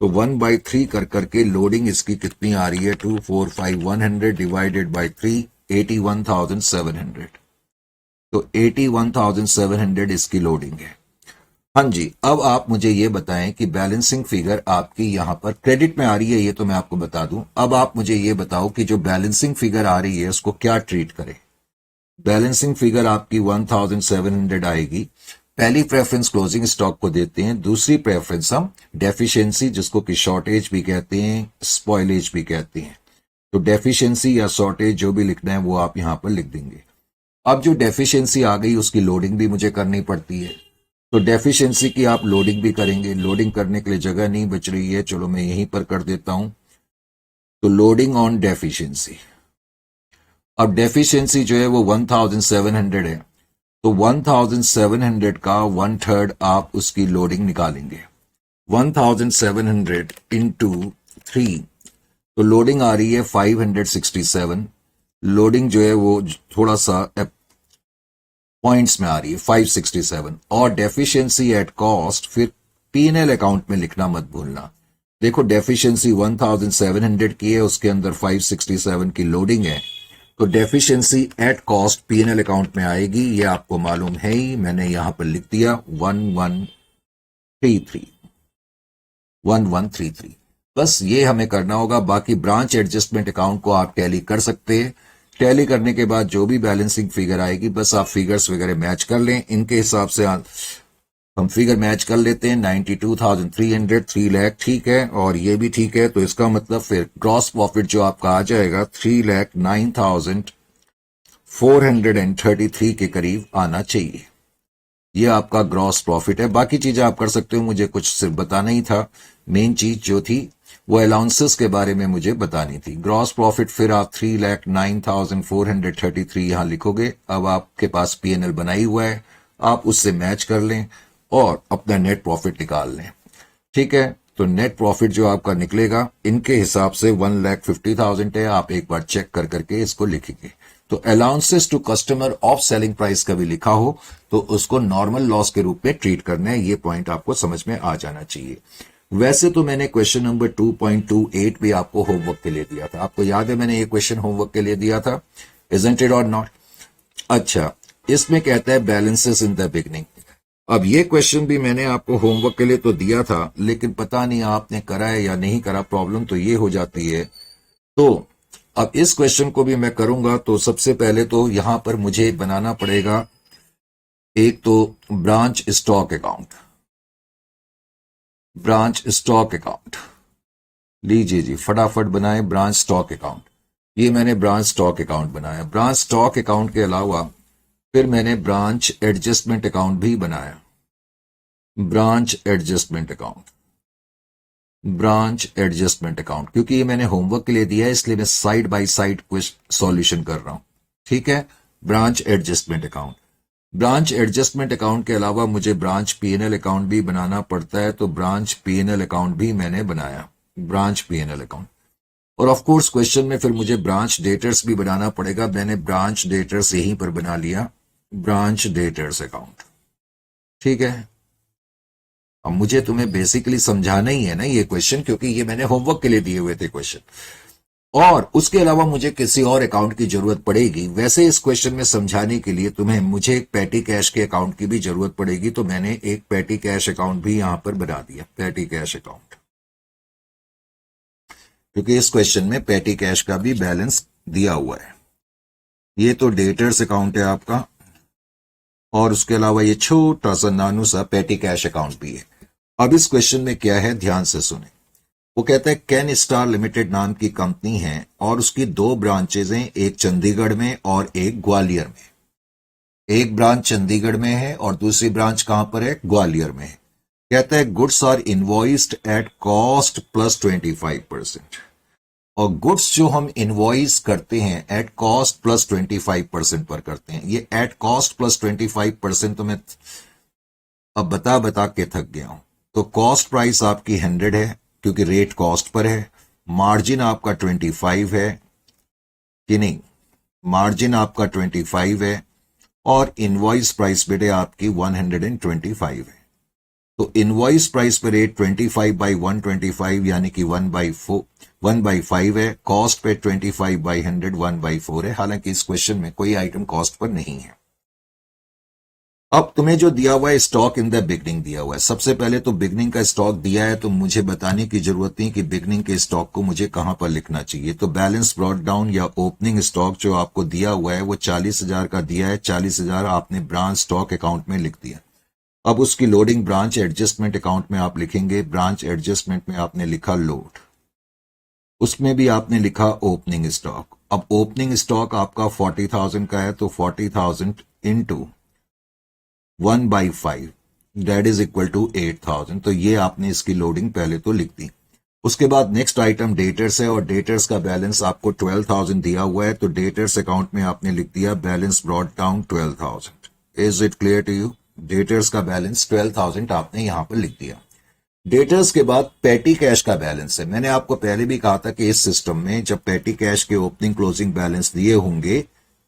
तो 1/3 कर करके लोडिंग इसकी कितनी आ रही है, 245,100 डिवाइडेड बाई 3, 81,700। तो 81,700 इसकी लोडिंग है। हाँ जी, अब आप मुझे ये बताएं कि बैलेंसिंग फिगर आपकी यहां पर क्रेडिट में आ रही है, ये तो मैं आपको बता दूं। अब आप मुझे ये बताओ कि जो बैलेंसिंग फिगर आ रही है उसको क्या ट्रीट करें। बैलेंसिंग फिगर आपकी 1700 आएगी। पहली प्रेफरेंस क्लोजिंग स्टॉक को देते हैं, दूसरी प्रेफरेंस हम डेफिशिएंसी, जिसको कि शॉर्टेज भी कहते हैं, स्पॉइलेज भी कहते हैं। तो डेफिशिएंसी या शॉर्टेज जो भी लिखना है वो आप यहां पर लिख देंगे। अब जो डेफिशिएंसी आ गई उसकी लोडिंग भी मुझे करनी पड़ती है, तो डेफिशिएंसी की आप लोडिंग भी करेंगे। लोडिंग करने के लिए जगह नहीं बच रही है, चलो मैं यहीं पर कर देता हूं। तो लोडिंग ऑन डेफिशिएंसी, अब डेफिशिएंसी जो है वो 1700 है, तो 1700 का 1/3 आप उसकी लोडिंग निकालेंगे। 1700 इंटू 3, तो लोडिंग आ रही है 567। लोडिंग जो है वो थोड़ा सा पॉइंट्स में आ रही है 567, और डेफिशिएंसी एट कॉस्ट फिर पीएनएल अकाउंट में लिखना मत भूलना। देखो डेफिशिएंसी 1700 की है, उसके अंदर 567 की लोडिंग है, तो deficiency at cost PNL account में आएगी। ये आपको मालूम है ही, मैंने यहां पर लिख दिया 1133, 1133। बस ये हमें करना होगा। बाकी ब्रांच एडजस्टमेंट अकाउंट को आप टैली कर सकते हैं। टैली करने के बाद जो भी बैलेंसिंग फिगर आएगी बस आप फिगर्स वगैरह मैच कर लें, इनके हिसाब से हम फिगर मैच कर लेते हैं। 92,300, 3 लाख ठीक है, और ये भी ठीक है। तो इसका मतलब फिर ग्रॉस प्रॉफिट जो आपका आ जाएगा 3,09,433 के करीब आना चाहिए। ये आपका ग्रॉस प्रॉफिट है। बाकी चीजें आप कर सकते हो, मुझे कुछ सिर्फ बताना ही था। मेन चीज जो थी वो अलाउंसेस के बारे में मुझे बतानी थी। ग्रॉस प्रॉफिट फिर आप 3,09,433 यहां लिखोगे। अब आपके पास पीएनएल बनाई हुआ है, आप उससे मैच कर लें और अपना नेट प्रॉफिट निकाल लें। ठीक है, तो नेट प्रॉफिट जो आपका निकलेगा इनके हिसाब से 1,50,000 है। आप एक बार चेक कर करके इसको लिखेंगे। तो allowances to customer of selling price का भी लिखा हो तो उसको नॉर्मल लॉस के रूप में ट्रीट करना है। ये पॉइंट आपको समझ में आ जाना चाहिए। वैसे तो मैंने क्वेश्चन नंबर 2.28 भी आपको होमवर्क के लिए दिया था। आपको याद है मैंने ये क्वेश्चन होमवर्क के लिए दिया था, इजंट इट और नॉट? अच्छा, इसमें कहता है बैलेंसेस इन द बिगनिंग। अब ये क्वेश्चन भी मैंने आपको होमवर्क के लिए तो दिया था, लेकिन पता नहीं आपने करा है या नहीं करा। प्रॉब्लम तो ये हो जाती है। तो अब इस क्वेश्चन को भी मैं करूंगा। तो सबसे पहले तो यहां पर मुझे बनाना पड़ेगा एक तो branch stock account, branch stock account लीजिए जी, फटाफट बनाए ब्रांच स्टॉक अकाउंट। ये मैंने ब्रांच स्टॉक अकाउंट बनाया। ब्रांच स्टॉक अकाउंट के अलावा फिर मैंने ब्रांच एडजस्टमेंट अकाउंट भी बनाया। Branch adjustment account, branch adjustment account, क्योंकि ये मैंने होमवर्क के लिए दिया है इसलिए मैं साइड बाय साइड कुछ सॉल्यूशन कर रहा हूं। ठीक है, branch adjustment account. Branch adjustment account के अलावा मुझे ब्रांच पीएनएल अकाउंट भी बनाना पड़ता है, तो ब्रांच पीएनएल अकाउंट भी मैंने बनाया, ब्रांच पीएनएल अकाउंट। और ऑफ कोर्स क्वेश्चन में फिर मुझे ब्रांच डेटर्स भी बनाना पड़ेगा, मैंने ब्रांच डेटर्स यहीं पर बना लिया, ब्रांच डेटर्स अकाउंट। ठीक है, अब मुझे तुम्हें बेसिकली समझाना ही है ना ये क्वेश्चन, क्योंकि ये मैंने होमवर्क के लिए दिए हुए थे क्वेश्चन, और उसके अलावा मुझे किसी और अकाउंट की जरूरत पड़ेगी। वैसे इस क्वेश्चन में समझाने के लिए तुम्हें मुझे एक पैटी कैश के अकाउंट की भी जरूरत पड़ेगी, तो मैंने एक पैटी कैश अकाउंट भी यहां पर बना दिया, पैटी कैश अकाउंट, क्योंकि इस क्वेश्चन में पैटी कैश का भी बैलेंस दिया हुआ है। ये तो डेटर्स अकाउंट है आपका, और उसके अलावा ये छोटा सा नानू सा पैटी कैश अकाउंट भी है। अब इस क्वेश्चन में क्या है, ध्यान से सुने। वो कहता है कैन स्टार लिमिटेड नाम की कंपनी है और उसकी 2 ब्रांचेज हैं, एक चंडीगढ़ में और एक ग्वालियर में। एक ब्रांच चंडीगढ़ में है और दूसरी ब्रांच कहां पर है, ग्वालियर में है। कहता है goods are invoiced at cost plus 25%, और गुड्स जो हम इनवॉइस करते हैं एट कॉस्ट प्लस 25% पर करते हैं। ये एट कॉस्ट प्लस 25% तो मैं अब बता बता के थक गया हूं। तो कॉस्ट प्राइस आपकी 100 है, क्योंकि रेट कॉस्ट पर है। मार्जिन आपका 25 है कि नहीं, मार्जिन आपका 25 है, और इनवॉइस प्राइस बेटे आपकी 125 है। तो इनवॉइस प्राइस पे रेट 25/125 यानी कि 1/5 है। कॉस्ट पे 25/100 1/4 है। हालांकि इस क्वेश्चन में कोई आइटम कॉस्ट पर नहीं है। अब तुम्हें जो दिया हुआ है स्टॉक इन द बिगनिंग दिया हुआ है। सबसे पहले तो बिगनिंग का स्टॉक दिया है, तो मुझे बताने की जरूरत नहीं कि बिगनिंग के स्टॉक को मुझे कहां पर लिखना चाहिए। तो बैलेंस ब्रॉट डाउन या ओपनिंग स्टॉक जो आपको दिया हुआ है वो 40,000 का दिया है। 40,000 आपने ब्रांच स्टॉक अकाउंट में लिख दिया। अब उसकी लोडिंग ब्रांच एडजस्टमेंट अकाउंट में आप लिखेंगे। ब्रांच एडजस्टमेंट में आपने लिखा लोड, उसमें भी आपने लिखा ओपनिंग स्टॉक। अब ओपनिंग स्टॉक आपका 40,000 का है, तो 40,000 into 1/5 that is equal to 8,000। तो ये आपने इसकी लोडिंग पहले तो लिख दी। उसके बाद नेक्स्ट आइटम डेटर्स है, और डेटर्स का बैलेंस आपको 12,000 दिया हुआ है, तो डेटर्स अकाउंट में आपने लिख दिया balance brought down 12,000। Is it clear to you? Debtors का बैलेंस 12,000 आपने यहां पर लिख दिया। डेटर्स के बाद पैटी कैश का बैलेंस है। मैंने आपको पहले भी कहा था कि इस सिस्टम में जब पैटी कैश के ओपनिंग क्लोजिंग बैलेंस दिए होंगे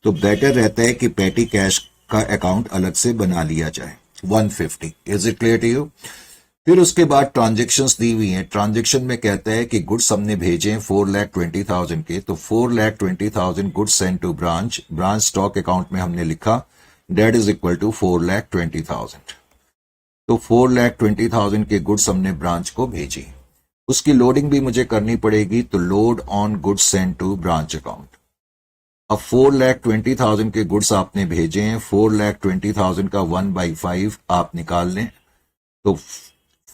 तो बेटर रहता है कि पैटी कैश का अकाउंट अलग से बना लिया जाए, 150। Is it clear to you? फिर उसके बाद ट्रांजेक्शन्स दी हुई हैं। ट्रांजेक्शन में कहता है कि गुड्स हमने भेजे हैं 4,20,000 के, तो 4,20,000 goods send to branch. Branch stock account में हमने लिखा डेट इज इक्वल टू 4,20,000। तो 4,20,000 के गुड्स हमने ब्रांच को भेजी। उसकी लोडिंग भी मुझे करनी पड़ेगी, तो load on goods send to branch account. अब 4,20,000 के गुड्स आपने भेजे हैं, 4,20,000 का 1/5 आप निकाल लें। तो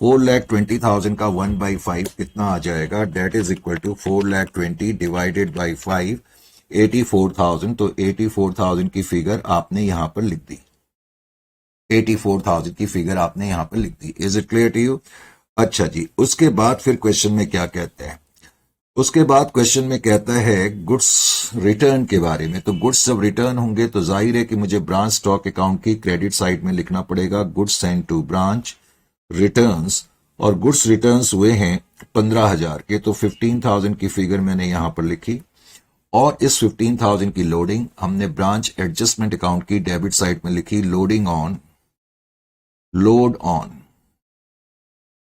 4,20,000 का 1/5 कितना आ जाएगा, that is equal to 4,20,000 divided by 5, 84,000। तो 84,000 की फिगर आपने यहां पर लिख दी। 84,000 की फिगर आपने यहां पर लिख दी। Is it clear to you? अच्छा जी, उसके बाद फिर क्वेश्चन में क्या कहते हैं? उसके बाद क्वेश्चन में कहता है गुड्स रिटर्न के बारे में। तो गुड्स जब रिटर्न होंगे तो जाहिर है कि मुझे ब्रांच स्टॉक अकाउंट की क्रेडिट साइड में लिखना पड़ेगा goods send to branch returns, और गुड्स रिटर्न्स हुए हैं 15,000 के, तो 15,000 की फिगर मैंने यहां पर लिखी। और इस 15,000 की लोडिंग हमने ब्रांच एडजस्टमेंट अकाउंट की डेबिट साइड में लिखी, loading on, load on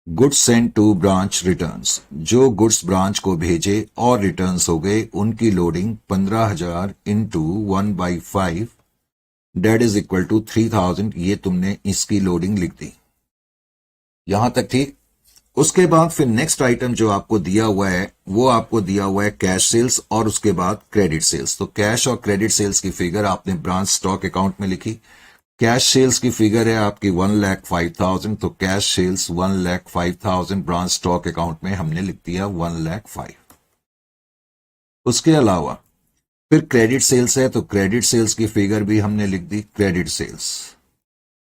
goods send to branch returns. जो गुड्स ब्रांच को भेजे और रिटर्न्स हो गए उनकी loading 15,000 into 1/5 that is equal to 3,000। ये तुमने इसकी लोडिंग लिख दी। यहां तक ठीक? उसके बाद फिर नेक्स्ट आइटम जो आपको दिया हुआ है वो आपको दिया हुआ है कैश सेल्स और उसके बाद क्रेडिट सेल्स। तो कैश और क्रेडिट सेल्स की फिगर आपने ब्रांच स्टॉक अकाउंट में लिखी। कैश सेल्स की फिगर है आपकी 1,05,000, तो cash sales 1,05,000 branch stock account में हमने लिख दिया 1,05,000। उसके अलावा फिर क्रेडिट सेल्स है, तो क्रेडिट सेल्स की फिगर भी हमने लिख दी, क्रेडिट सेल्स।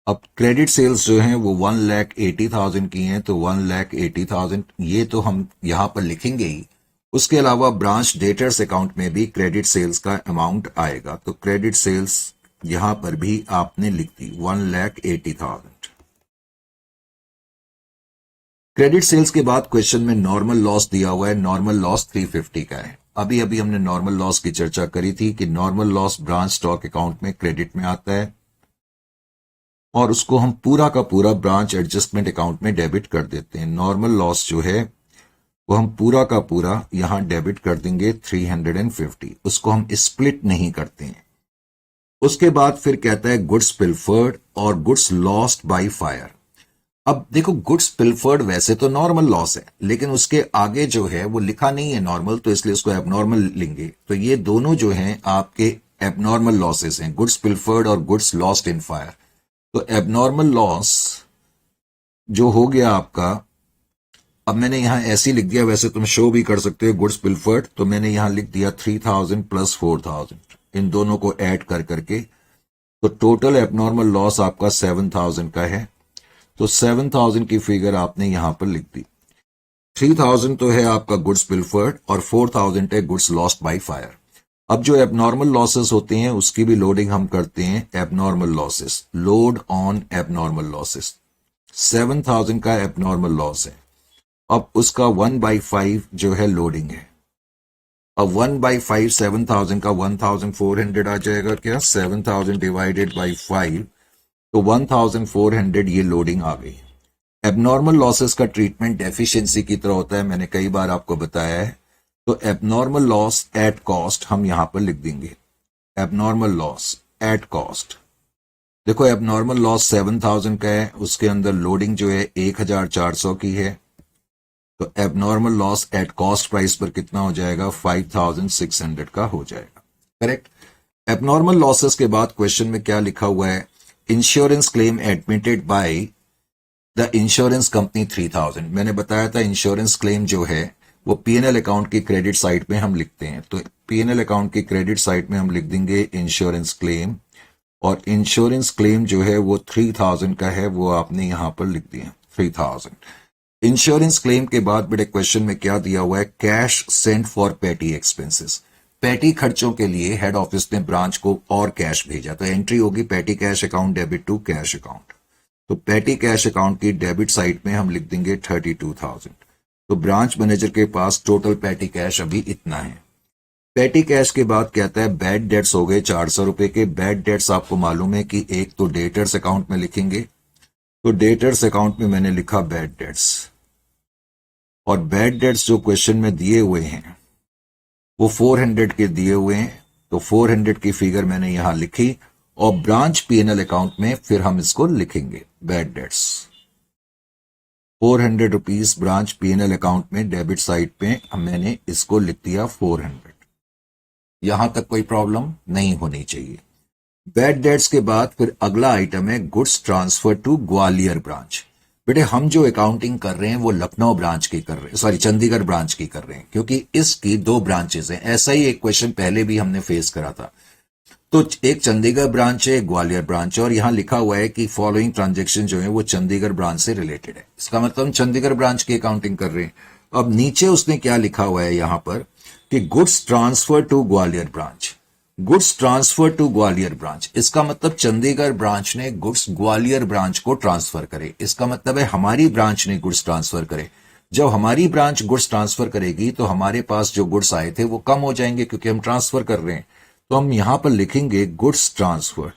अब क्रेडिट सेल्स जो हैं वो 1,80,000 की हैं, तो 1,80,000 ये तो हम यहां पर लिखेंगे ही। उसके अलावा ब्रांच डेटर्स अकाउंट में भी क्रेडिट सेल्स का अमाउंट आएगा, तो क्रेडिट सेल्स यहां पर भी आपने लिख दी 1,80,000। क्रेडिट सेल्स के बाद क्वेश्चन में नॉर्मल लॉस दिया हुआ है, नॉर्मल लॉस 350 का है। अभी अभी हमने नॉर्मल लॉस की चर्चा करी थी कि normal loss branch stock account में क्रेडिट में आता है और उसको हम पूरा का पूरा ब्रांच एडजस्टमेंट अकाउंट में डेबिट कर देते हैं। नॉर्मल लॉस जो है वो हम पूरा का पूरा यहां डेबिट कर देंगे 350, उसको हम स्प्लिट नहीं करते हैं। उसके बाद फिर कहता है गुड्स पिल्फर्ड और गुड्स लॉस्ट बाय फायर। अब देखो गुड्स पिल्फर्ड वैसे तो नॉर्मल लॉस है, लेकिन उसके आगे जो है वो लिखा नहीं है नॉर्मल, तो इसलिए उसको एबनॉर्मल लेंगे। तो ये दोनों जो हैं आपके एबनॉर्मल लॉसेस हैं, गुड्स पिल्फर्ड और गुड्स लॉस्ट इन फायर। तो एबनॉर्मल लॉस जो हो गया आपका, अब मैंने यहां ऐसे लिख दिया, वैसे तुम शो भी कर सकते हो गुड्स पिल्फर्ड, तो मैंने यहां लिख दिया 3,000 प्लस 4,000, इन दोनों को ऐड कर करके, तो टोटल एबनॉर्मल लॉस आपका 7,000 का है। तो 7,000 की फिगर आपने यहां पर लिख दी। 3,000 तो है आपका गुड्स पिल्फर्ड और 4,000 है गुड्स लॉस्ट बाय फायर। अब जो एबनॉर्मल लॉसेस होते हैं उसकी भी लोडिंग हम करते हैं, abnormal losses, load on abnormal losses. 7,000 का एबनॉर्मल लॉस है, अब उसका 1/5 जो है लोडिंग है। अब 1/5 7,000 का 1,400 आ जाएगा क्या, 7,000 डिवाइडेड बाई 5, तो 1,400 ये लोडिंग आ गई। एबनॉर्मल लॉसेस का ट्रीटमेंट डेफिशिएंसी की तरह होता है, मैंने कई बार आपको बताया है। तो एबनॉर्मल लॉस एट कॉस्ट हम यहां पर लिख देंगे, एबनॉर्मल लॉस एट कॉस्ट। देखो एबनॉर्मल लॉस 7,000 का है, उसके अंदर लोडिंग जो है 1,400 की है, तो abnormal loss at cost price पर कितना हो जाएगा, 5,600 का हो जाएगा। करेक्ट। एबनॉर्मल लॉसेस के बाद क्वेश्चन में क्या लिखा हुआ है, insurance claim admitted by the insurance company 3,000। मैंने बताया था इंश्योरेंस क्लेम जो है वो पीएनएल अकाउंट की क्रेडिट साइड में हम लिखते हैं, तो पीएनएल अकाउंट की क्रेडिट साइड में हम लिख देंगे इंश्योरेंस क्लेम, और इंश्योरेंस क्लेम जो है वो 3,000 का है, वो आपने यहां पर लिख दिया 3,000। इंश्योरेंस क्लेम के बाद बड़े क्वेश्चन में क्या दिया हुआ है, कैश सेंट फॉर पेटी एक्सपेंसेस। पेटी खर्चों के लिए हेड ऑफिस ने ब्रांच को और कैश भेजा, तो एंट्री होगी petty cash account debit to cash account. तो पेटी कैश अकाउंट की डेबिट साइड में हम लिख देंगे 32,000। तो ब्रांच मैनेजर के पास टोटल पेटी कैश अभी इतना है। पेटी कैश के बाद कहता है बैड डेट्स हो गए 400 रुपए के। बैड डेट्स आपको मालूम है कि एक तो डेटर्स अकाउंट में लिखेंगे, तो डेटर्स अकाउंट में मैंने लिखा बैड डेट्स, और बैड डेट्स जो क्वेश्चन में दिए हुए हैं वो 400 के दिए हुए हैं, तो 400 की फिगर मैंने यहां लिखी, और ब्रांच पीएनएल अकाउंट में फिर हम इसको लिखेंगे bad debts 400 rupees branch PNL account में डेबिट साइड पे मैंने इसको लिख दिया 400। यहां तक कोई प्रॉब्लम नहीं होनी चाहिए। बैड डेट्स के बाद फिर अगला आइटम है goods transfer to Gwalior branch. बेटे हम जो अकाउंटिंग कर रहे हैं वो लखनऊ ब्रांच की कर रहे हैं, सॉरी चंडीगढ़ ब्रांच की कर रहे हैं, क्योंकि इसकी 2 ब्रांचेस हैं। ऐसा ही एक क्वेश्चन पहले भी हमने फेस करा था। तो एक चंडीगढ़ ब्रांच है, ग्वालियर ब्रांच है, और यहां लिखा हुआ है कि फॉलोइंग ट्रांजेक्शन जो है वो चंडीगढ़ ब्रांच से रिलेटेड है। इसका मतलब हम चंडीगढ़ ब्रांच की अकाउंटिंग कर रहे हैं। अब नीचे उसने क्या लिखा हुआ है यहां पर कि goods transfer to Gwalior branch, goods transfer to Gwalior branch. इसका मतलब चंडीगढ़ ब्रांच ने गुड्स ग्वालियर ब्रांच को ट्रांसफर करे। इसका मतलब है हमारी ब्रांच ने गुड्स ट्रांसफर करे। जब हमारी ब्रांच गुड्स ट्रांसफर करेगी तो हमारे पास जो गुड्स आए थे वो कम हो जाएंगे, क्योंकि हम ट्रांसफर कर रहे हैं। तो हम यहां पर लिखेंगे गुड्स ट्रांसफर्ड,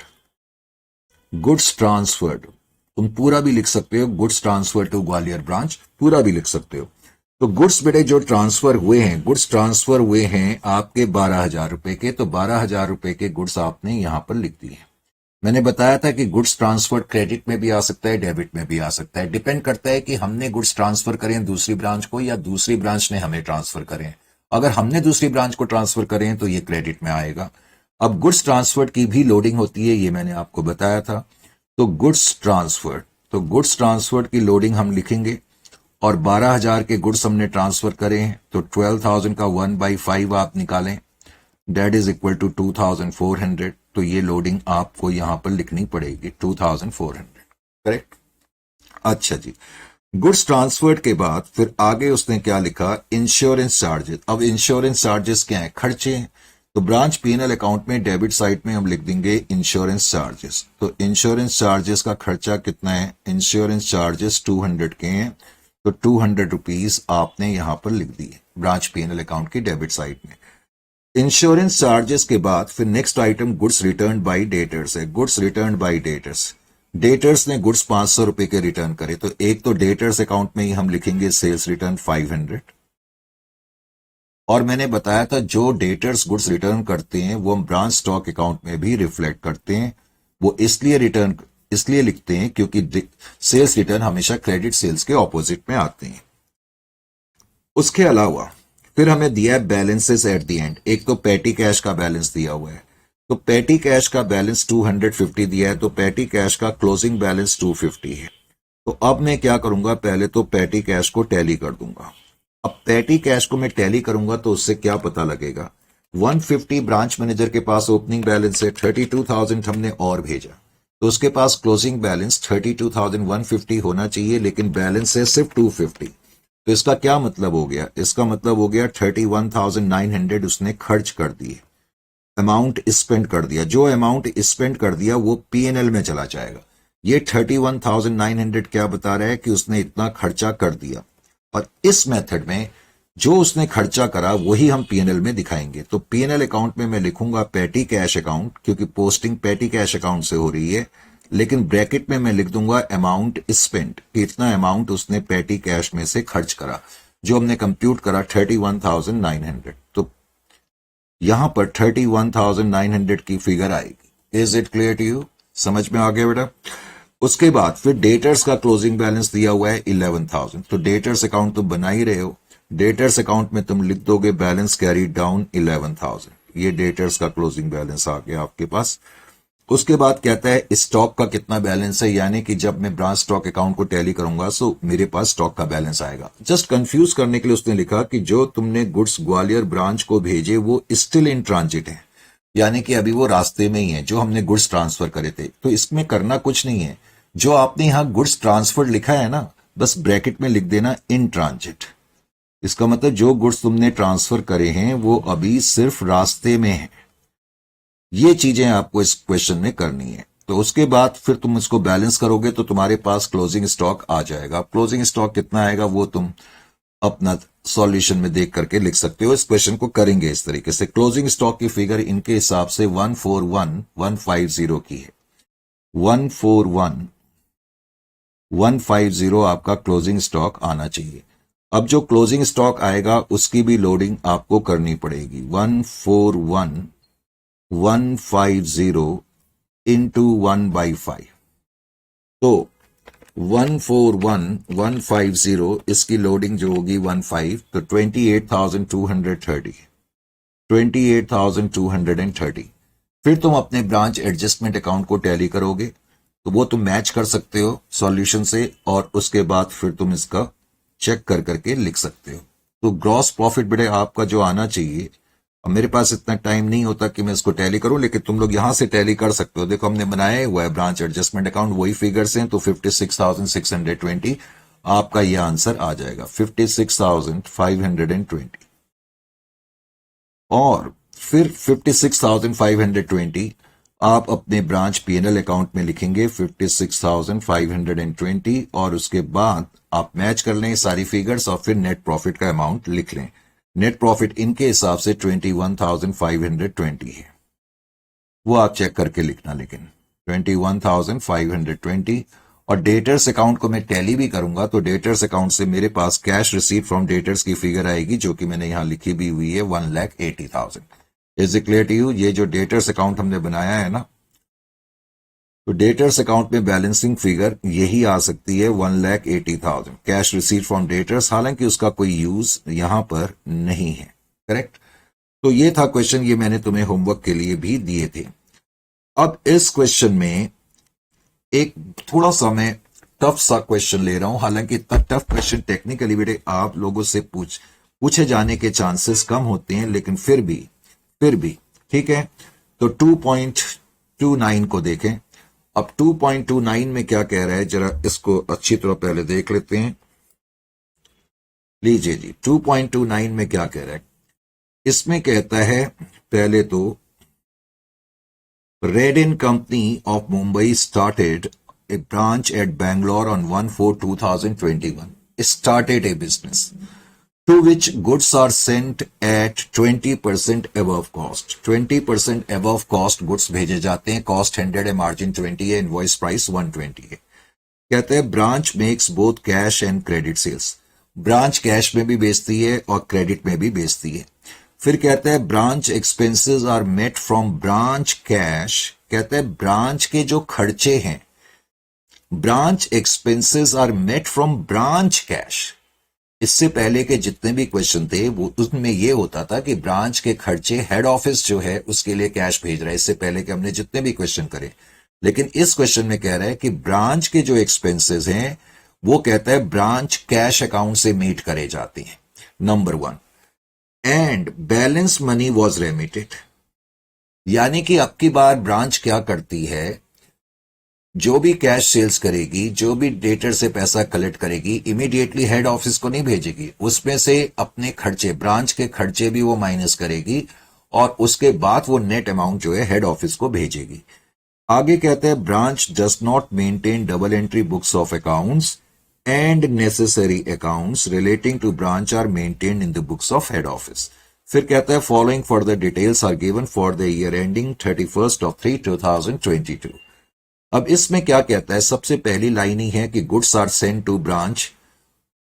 गुड्स ट्रांसफर्ड। तुम पूरा भी लिख सकते हो, goods transfer to Gwalior branch पूरा भी लिख सकते हो। तो गुड्स बेटे जो ट्रांसफर हुए हैं, गुड्स ट्रांसफर हुए हैं आपके 12,000 रुपए के, तो 12,000 रुपए के गुड्स आपने यहां पर लिख दिए। मैंने बताया था कि गुड्स ट्रांसफर क्रेडिट में भी आ सकता है, डेबिट में भी आ सकता है। डिपेंड करता है कि हमने गुड्स ट्रांसफर करें दूसरी ब्रांच को या दूसरी ब्रांच ने हमें ट्रांसफर करें। अगर हमने दूसरी ब्रांच को ट्रांसफर करें तो ये क्रेडिट में आएगा। अब गुड्स ट्रांसफर्ड की भी लोडिंग होती है, ये मैंने आपको बताया था। तो गुड्स ट्रांसफर्ड, तो गुड्स ट्रांसफर्ड की लोडिंग हम लिखेंगे, और 12,000 के गुड्स हमने ट्रांसफर करे हैं, तो 12,000 का 1/5 आप निकालें, डेट इज इक्वल टू 2,400। तो ये लोडिंग आपको यहां पर लिखनी पड़ेगी 2,400। करेक्ट। अच्छा जी, गुड्स ट्रांसफर्ड के बाद फिर आगे उसने क्या लिखा, इंश्योरेंस चार्जेस। अब इंश्योरेंस चार्जेस क्या है, खर्चे हैं। तो ब्रांच पीएनएल अकाउंट में डेबिट साइड में हम लिख देंगे इंश्योरेंस चार्जेस। तो इंश्योरेंस चार्जेस का खर्चा कितना है, इंश्योरेंस चार्जेस 200 के हैं, तो 200 रुपीज आपने यहां पर लिख दिए ब्रांच पीएनएल अकाउंट की डेबिट साइड में। इंश्योरेंस चार्जेस के बाद फिर next item goods return by debtors है। Goods return by debtors, debtors ने गुड्स 500 रुपए के रिटर्न करे, तो एक तो डेटर्स अकाउंट में ही हम लिखेंगे सेल्स रिटर्न 500। और मैंने बताया था जो डेटर्स गुड्स रिटर्न करते हैं वो हम ब्रांच स्टॉक अकाउंट में भी रिफ्लेक्ट करते हैं। वो इसलिए लिखते हैं क्योंकि सेल्स रिटर्न हमेशा क्रेडिट सेल्स के ऑपोजिट में आते हैं। उसके अलावा फिर हमें दिया है बैलेंसेस एट द एंड। एक तो पेटी कैश का बैलेंस दिया हुआ है, तो पेटी कैश का बैलेंस 250 दिया है, तो पेटी कैश का क्लोजिंग बैलेंस 250 है। तो अब मैं क्या करूंगा, पहले तो पेटी कैश को टैली कर दूंगा। अब पेटी कैश को मैं टैली करूंगा तो उससे क्या पता लगेगा, 150 ब्रांच मैनेजर के पास ओपनिंग बैलेंस है, 32,000 हमने और भेजा, तो उसके पास क्लोजिंग बैलेंस 32,150 होना चाहिए, लेकिन बैलेंस है सिर्फ 250। तो इसका क्या मतलब हो गया, इसका मतलब हो गया 31,900 उसने खर्च कर दिए, अमाउंट स्पेंड कर दिया। जो अमाउंट स्पेंड कर दिया वो पीएनएल में चला जाएगा। ये 31,900 क्या बता रहा है कि उसने इतना खर्चा कर दिया, और इस मेथड में जो उसने खर्चा करा वही हम पीएनएल में दिखाएंगे। तो पीएनएल अकाउंट में मैं लिखूंगा पेटी कैश अकाउंट, क्योंकि पोस्टिंग पेटी कैश अकाउंट से हो रही है, लेकिन ब्रैकेट में मैं लिख दूंगा अमाउंट स्पेंट, कि इतना अमाउंट उसने पेटी कैश में से खर्च करा, जो हमने कंप्यूट करा 31,900। तो यहां पर 31,900 की फिगर आएगी। Is it clear to you, समझ में आ गया बेटा? उसके बाद फिर डेटर्स का क्लोजिंग बैलेंस दिया हुआ है 11,000। तो डेटर्स अकाउंट तुम बना ही रहे हो, डेटर्स अकाउंट में तुम लिख दोगे बैलेंस कैरी डाउन 11,000। ये डेटर्स का क्लोजिंग बैलेंस आ गया आपके पास। उसके बाद कहता है स्टॉक का कितना बैलेंस है, यानी कि जब मैं ब्रांच स्टॉक अकाउंट को टैली करूंगा तो मेरे पास स्टॉक का बैलेंस आएगा। जस्ट कंफ्यूज करने के लिए उसने लिखा कि जो तुमने गुड्स ग्वालियर ब्रांच को भेजे वो स्टिल इन ट्रांजिट है, यानी कि अभी वो रास्ते में ही है जो हमने गुड्स ट्रांसफर करे थे। तो इसमें करना कुछ नहीं है, जो आपने यहां गुड्स ट्रांसफर लिखा है ना, बस ब्रैकेट में लिख देना इन ट्रांजिट। इसका मतलब जो गुड्स तुमने ट्रांसफर करे हैं वो अभी सिर्फ रास्ते में है। ये चीजें आपको इस क्वेश्चन में करनी है। तो उसके बाद फिर तुम इसको बैलेंस करोगे तो तुम्हारे पास क्लोजिंग स्टॉक आ जाएगा। क्लोजिंग स्टॉक कितना आएगा वो तुम अपना सॉल्यूशन में देख करके लिख सकते हो। इस क्वेश्चन को करेंगे इस तरीके से। क्लोजिंग स्टॉक की फिगर इनके हिसाब से 141,150 की है। 141,150 आपका क्लोजिंग स्टॉक आना चाहिए। अब जो क्लोजिंग स्टॉक आएगा उसकी भी लोडिंग आपको करनी पड़ेगी। 141,150 इंटू 1/5, तो 141,150 इसकी लोडिंग जो होगी 15, तो 28,230, 28,230। फिर तुम अपने ब्रांच एडजस्टमेंट अकाउंट को टैली करोगे, तो वो तुम मैच कर सकते हो सॉल्यूशन से, और उसके बाद फिर तुम इसका चेक कर करके लिख सकते हो। तो ग्रॉस प्रॉफिट बेटे आपका जो आना चाहिए, अब मेरे पास इतना टाइम नहीं होता कि मैं इसको टैली करूं, लेकिन तुम लोग यहां से टैली कर सकते हो। देखो हमने बनाया हुआ है ब्रांच एडजस्टमेंट अकाउंट, वही फिगर्स हैं, तो 56,620 आपका यह आंसर आ जाएगा, 56,520। और फिर 56,520 आप अपने ब्रांच पीएनएल अकाउंट में लिखेंगे 56,520, और उसके बाद आप मैच कर लें सारी फिगर्स और फिर नेट प्रॉफिट का अमाउंट लिख लें। नेट प्रॉफिट इनके हिसाब से 21,520 है, वो आप चेक करके लिखना, लेकिन 21,520। और डेटर्स अकाउंट को मैं टैली भी करूंगा, तो डेटर्स अकाउंट से मेरे पास कैश रिसीव फ्रॉम डेटर्स की फिगर आएगी, जो कि मैंने यहां लिखी भी हुई है 1,80,000। Is it clear to you? ये जो डेटर्स अकाउंट हमने बनाया है ना, तो डेटर्स अकाउंट में बैलेंसिंग फिगर यही आ सकती है 1,80,000 कैश रिसीव फ्रॉम डेटर्स, हालांकि उसका कोई यूज यहां पर नहीं है। करेक्ट? तो ये था क्वेश्चन, ये मैंने तुम्हें होमवर्क के लिए भी दिए थे। अब इस क्वेश्चन में एक थोड़ा सा मैं टफ सा क्वेश्चन ले रहा हूं, हालांकि इतना टफ क्वेश्चन टेक्निकली बेटे आप लोगों से पूछे जाने के चांसेस कम होते हैं, लेकिन फिर भी ठीक है। तो 2.29 को देखें। अब 2.29 में क्या कह रहा है, जरा इसको अच्छी तरह पहले देख लेते हैं। लीजिए जी, 2.29 में क्या कह रहा है, इसमें कहता है पहले तो Redin Company of Mumbai started a branch at Bangalore on 1/4/2021. Started a business to which goods are sent at 20% above cost. 20% above cost goods भेजे जाते हैं. Cost 100 है, margin 20 है, invoice price 120 है. कहते हैं branch makes both cash and credit sales. Branch cash में भी बेचती है और क्रेडिट में भी बेचती है. फिर कहते हैं branch expenses are met from branch cash. कहते हैं ब्रांच के जो खर्चे हैं, branch expenses are met from branch cash. इससे पहले के जितने भी क्वेश्चन थे वो उसमें ये होता था कि ब्रांच के खर्चे हेड ऑफिस जो है उसके लिए कैश भेज रहा है. इससे पहले के हमने जितने भी क्वेश्चन करे, लेकिन इस क्वेश्चन में कह रहा है कि ब्रांच के जो एक्सपेंसेस हैं वो कहता है ब्रांच कैश अकाउंट से मीट करे जाते हैं. Number 1. And balance money was remitted. यानी कि अब की बार ब्रांच क्या करती है, जो भी कैश सेल्स करेगी, जो भी डेटर से पैसा कलेक्ट करेगी, इमीडिएटली हेड ऑफिस को नहीं भेजेगी. उसमें से अपने खर्चे, ब्रांच के खर्चे भी वो माइनस करेगी और उसके बाद वो नेट अमाउंट जो है हेड ऑफिस को भेजेगी. आगे कहते हैं branch does not maintain double entry books of accounts and necessary accounts relating to branch are maintained in the books of head office. फिर कहता है following further details are given for the year ending 31/3/2022. अब इसमें क्या कहता है, सबसे पहली लाइन ही है कि goods are sent to branch.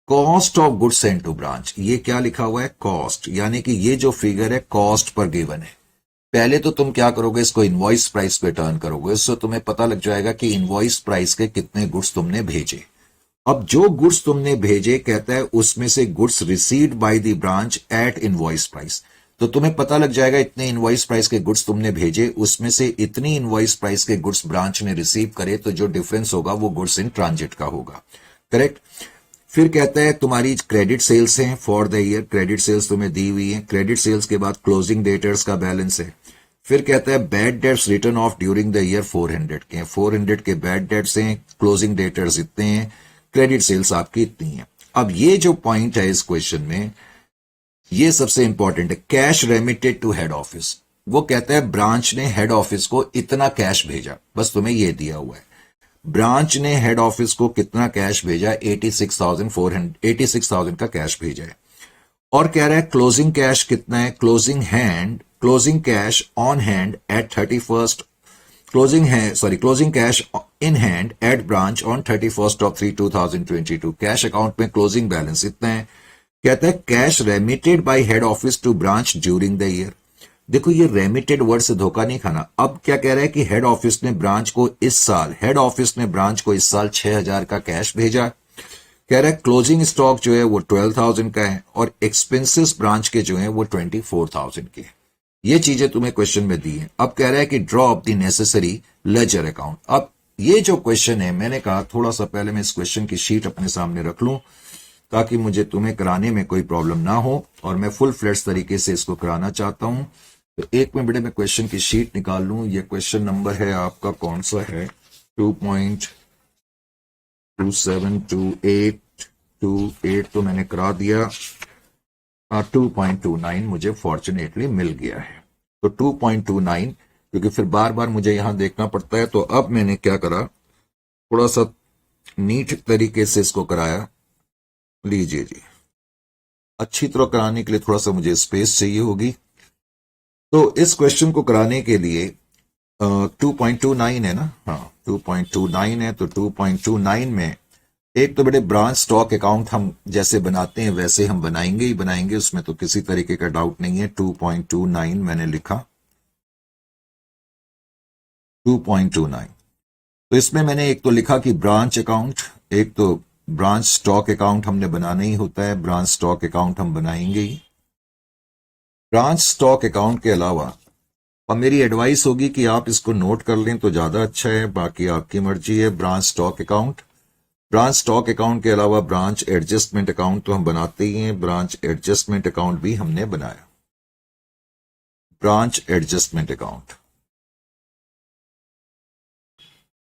Cost of goods sent to branch, ये क्या लिखा हुआ है, कॉस्ट. यानी कि ये जो फिगर है कॉस्ट पर गिवन है. पहले तो तुम क्या करोगे, इसको इनवॉइस प्राइस पे टर्न करोगे, इससे तुम्हें पता लग जाएगा कि इनवॉइस प्राइस के कितने गुड्स तुमने भेजे. अब जो गुड्स तुमने भेजे कहता है उसमें से goods received by the branch at invoice price. तो तुम्हें पता लग जाएगा इतने इनवॉइस प्राइस के गुड्स तुमने भेजे, उसमें से इतनी इनवॉइस प्राइस के गुड्स ब्रांच ने रिसीव करे, तो जो डिफरेंस होगा वो गुड्स इन ट्रांजिट का होगा. करेक्ट. फिर कहता है तुम्हारी क्रेडिट सेल्स हैं for the year. Credit sales तुम्हें दी हुई है. क्रेडिट सेल्स के बाद क्लोजिंग डेटर्स का बैलेंस है. फिर कहता है bad debts return of during the year 400 के. 400 के बैड डेट्स हैं, क्लोजिंग डेटर्स इतने हैं, क्रेडिट सेल्स आपकी इतनी है. अब ये जो पॉइंट है इस क्वेश्चन में, ये सबसे इंपॉर्टेंट है. Cash remitted to head office. वो कहता है ब्रांच ने हेड ऑफिस को इतना कैश भेजा, बस तुम्हें ये दिया हुआ है. ब्रांच ने हेड ऑफिस को कितना कैश भेजा, 86,000 का कैश भेजा है. और कह रहा है क्लोजिंग कैश कितना है, closing cash on hand at 31st, closing cash in hand at branch on 31/3/2022. Cash account में क्लोजिंग बैलेंस इतना है. कहता है cash remitted by head office to branch during the year. देखो ये रेमिटेड वर्ड से धोखा नहीं खाना. अब क्या कह रहा है कि हेड ऑफिस ने ब्रांच को इस साल 6,000 का कैश भेजा. कह रहा है क्लोजिंग स्टॉक जो है वो 12,000 का है और एक्सपेंसेस ब्रांच के जो है वो 24,000 के. ये चीजें तुम्हें क्वेश्चन में दी है. अब कह रहा है कि draw up the necessary ledger account. अब ये जो क्वेश्चन है, मैंने कहा थोड़ा सा पहले मैं इस क्वेश्चन की शीट अपने सामने रख लूं ताकि मुझे तुम्हें कराने में कोई प्रॉब्लम ना हो, और मैं फुल फ्लैश तरीके से इसको कराना चाहता हूं. तो एक मिनट में क्वेश्चन की शीट निकाल लूं. ये क्वेश्चन नंबर है आपका कौन सा है, 2.2728 तो मैंने करा दिया. 2.29 मुझे फॉर्चुनेटली मिल गया है. तो 2.29, क्योंकि फिर बार बार मुझे यहां देखना पड़ता है, तो अब मैंने क्या करा, थोड़ा सा नीट तरीके से इसको कराया. लीजिए जी, अच्छी तरह कराने के लिए थोड़ा सा मुझे स्पेस चाहिए होगी. तो इस क्वेश्चन को कराने के लिए 2.29 है ना, हाँ 2.29 है. तो 2.29 में एक तो बड़े ब्रांच स्टॉक अकाउंट हम जैसे बनाते हैं वैसे हम बनाएंगे ही बनाएंगे, उसमें तो किसी तरीके का डाउट नहीं है. 2.29 मैंने लिखा, 2.29. तो इसमें मैंने एक तो लिखा कि ब्रांच अकाउंट, एक तो ब्रांच स्टॉक अकाउंट हमने बनाना ही होता है, ब्रांच स्टॉक अकाउंट हम बनाएंगे ही. ब्रांच स्टॉक अकाउंट के अलावा, और मेरी एडवाइस होगी कि आप इसको नोट कर लें तो ज्यादा अच्छा है, बाकी आपकी मर्जी है. Branch stock account, branch stock account के अलावा ब्रांच एडजस्टमेंट अकाउंट तो हम बनाते ही हैं. ब्रांच एडजस्टमेंट अकाउंट भी हमने बनाया. Branch adjustment account,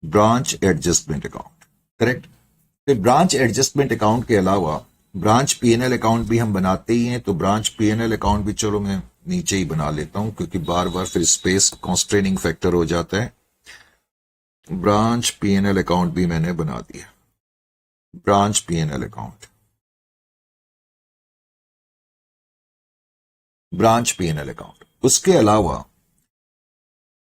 branch adjustment account, correct. फिर ब्रांच एडजस्टमेंट अकाउंट के अलावा ब्रांच पीएनएल अकाउंट भी हम बनाते ही हैं. तो ब्रांच पीएनएल अकाउंट भी चलो मैं नीचे ही बना लेता हूं क्योंकि बार बार फिर स्पेस कॉन्स्ट्रेनिंग फैक्टर हो जाता है। ब्रांच पीएनएल अकाउंट भी मैंने बना दिया, branch PNL account, branch PNL account. उसके अलावा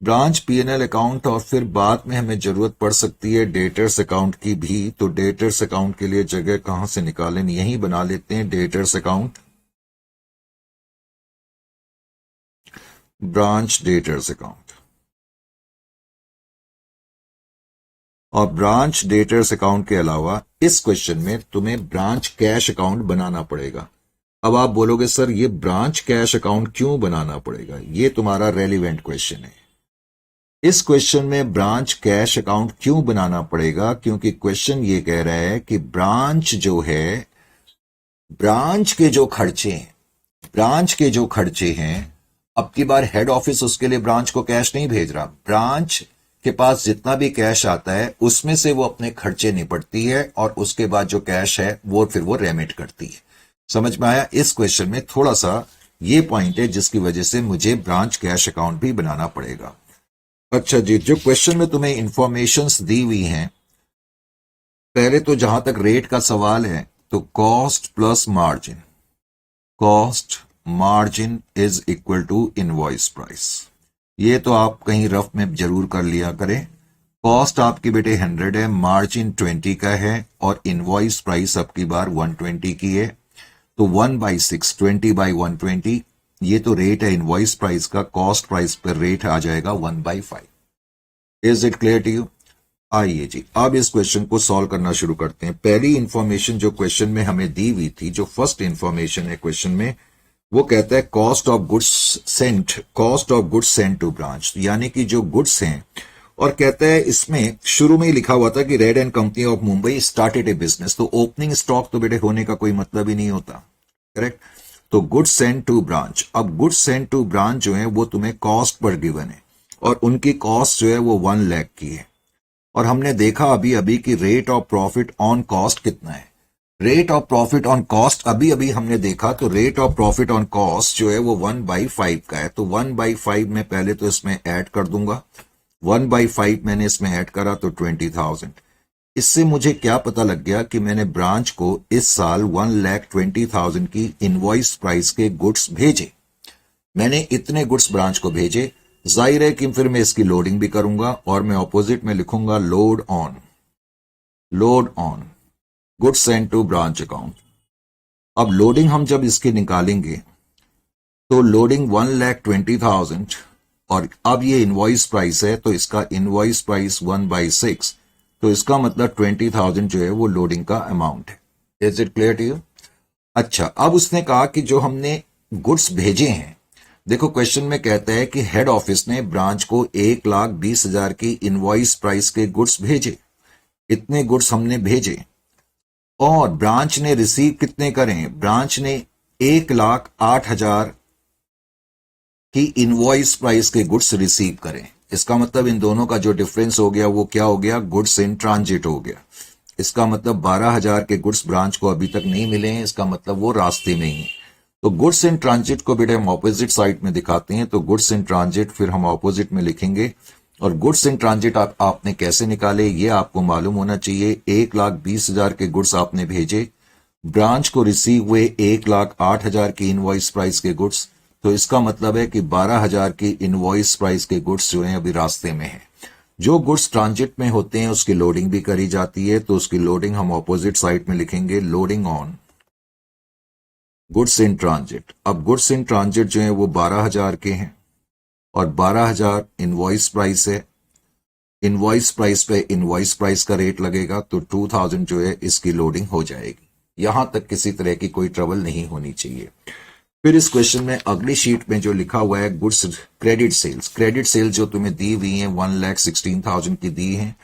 ब्रांच पीएनएल अकाउंट और फिर बाद में हमें जरूरत पड़ सकती है डेटर्स अकाउंट की भी। तो डेटर्स अकाउंट के लिए जगह कहां से निकालें, यहीं बना लेते हैं debtors account, branch debtors account. और ब्रांच डेटर्स अकाउंट के अलावा इस क्वेश्चन में तुम्हें ब्रांच कैश अकाउंट बनाना पड़ेगा। अब आप बोलोगे सर ये ब्रांच कैश अकाउंट क्यों बनाना पड़ेगा, ये तुम्हारा रेलिवेंट क्वेश्चन है। इस क्वेश्चन में ब्रांच कैश अकाउंट क्यों बनाना पड़ेगा, क्योंकि क्वेश्चन ये कह रहा है कि ब्रांच जो है, ब्रांच के जो खर्चे हैं, ब्रांच के जो खर्चे हैं, अब की बार हेड ऑफिस उसके लिए ब्रांच को कैश नहीं भेज रहा, ब्रांच के पास जितना भी कैश आता है उसमें से वो अपने खर्चे निपटती है और उसके बाद जो कैश है वो फिर वो रेमिट करती है। समझ में आया? इस क्वेश्चन में थोड़ा सा ये पॉइंट है जिसकी वजह से मुझे ब्रांच कैश अकाउंट भी बनाना पड़ेगा। अच्छा जी, जो क्वेश्चन में तुम्हें इंफॉर्मेशंस दी हुई हैं, पहले तो जहां तक रेट का सवाल है तो cost plus margin, cost margin is equal to invoice price. ये तो आप कहीं रफ में जरूर कर लिया करें। कॉस्ट आपकी बेटे 100 है, मार्जिन 20 का है और इनवॉइस प्राइस आपकी बार 120 की है। तो 1/6, 20/120, ये तो रेट है इनवॉइस प्राइस का। कॉस्ट प्राइस पर रेट आ जाएगा 1/5। Is it clear to you? आइए जी, अब इस क्वेश्चन को सॉल्व करना शुरू करते हैं। पहली इंफॉर्मेशन जो क्वेश्चन में हमें दी हुई थी, जो फर्स्ट इंफॉर्मेशन है क्वेश्चन में, वो कहता है cost of goods sent, cost of goods sent to branch, यानी कि जो गुड्स हैं। और कहता है इसमें शुरू में ही लिखा हुआ था कि red and company of Mumbai started A business. तो ओपनिंग स्टॉक तो बेटे होने का कोई मतलब ही नहीं होता, करेक्ट? तो गुड्स सेंट टू ब्रांच, अब गुड्स सेंट टू ब्रांच जो है वो तुम्हें कॉस्ट पर गिवन है और उनकी कॉस्ट जो है वो 1 लाख की है। और हमने देखा अभी अभी कि rate of profit on cost कितना है। Rate of profit on cost अभी अभी हमने देखा, तो rate of profit on cost जो है वो 1/5 का है। तो 1/5 में पहले तो इसमें ऐड कर दूंगा, 1/5 मैंने इसमें ऐड करा तो 20,000। इससे मुझे क्या पता लग गया कि मैंने ब्रांच को इस साल 1,20,000 की इनवॉइस प्राइस के गुड्स भेजे। मैंने इतने गुड्स ब्रांच को भेजे, जाहिर है कि फिर मैं इसकी लोडिंग भी करूंगा और मैं ऑपोजिट में लिखूंगा load on, load on goods sent to branch account. अब लोडिंग हम जब इसकी निकालेंगे तो लोडिंग 1,20,000 और अब ये इनवॉइस प्राइस है तो इसका इनवॉइस प्राइस 1/6, तो इसका मतलब 20,000 जो है वो लोडिंग का अमाउंट है। Is it clear to you? अच्छा, अब उसने कहा कि जो हमने गुड्स भेजे हैं, देखो क्वेश्चन में कहता है कि हेड ऑफिस ने ब्रांच को 1,20,000 की इनवॉइस प्राइस के गुड्स भेजे। इतने गुड्स हमने भेजे और ब्रांच ने रिसीव कितने करें? ब्रांच ने 1,08,000 की इनवॉइस प्राइस के गुड्स रिसीव करें। इसका मतलब इन दोनों का जो डिफरेंस हो गया वो क्या हो गया? गुड्स इन ट्रांजिट हो गया। इसका मतलब 12,000 के गुड्स ब्रांच को अभी तक नहीं मिले हैं, इसका मतलब वो रास्ते में ही है। तो गुड्स इन ट्रांजिट को बेटे हम ऑपोजिट साइड में दिखाते हैं, तो गुड्स इन ट्रांजिट फिर हम ऑपोजिट में लिखेंगे। और गुड्स इन ट्रांजिट आपने कैसे निकाले ये आपको मालूम होना चाहिए। 1,20,000 के गुड्स आपने भेजे, ब्रांच को रिसीव हुए 1,08,000 की इनवॉइस प्राइस के गुड्स, तो इसका मतलब है कि 12,000 की इनवॉइस प्राइस के गुड्स जो हैं अभी रास्ते में हैं। जो गुड्स ट्रांजिट में होते हैं उसकी लोडिंग भी करी जाती है, तो उसकी लोडिंग हम ऑपोजिट साइड में लिखेंगे, loading on goods in transit. अब गुड्स इन ट्रांजिट जो है वो 12,000 के हैं और 12,000 इनवॉइस प्राइस है। इनवॉइस प्राइस पे इनवॉइस प्राइस का रेट लगेगा, तो 2,000 जो है इसकी लोडिंग हो जाएगी। यहां तक किसी तरह की कोई ट्रबल नहीं होनी चाहिए। फिर इस क्वेश्चन में अगली शीट में जो लिखा हुआ है goods credit sales, credit sales जो तुम्हें दी हुई है 1,16,000 की दी है।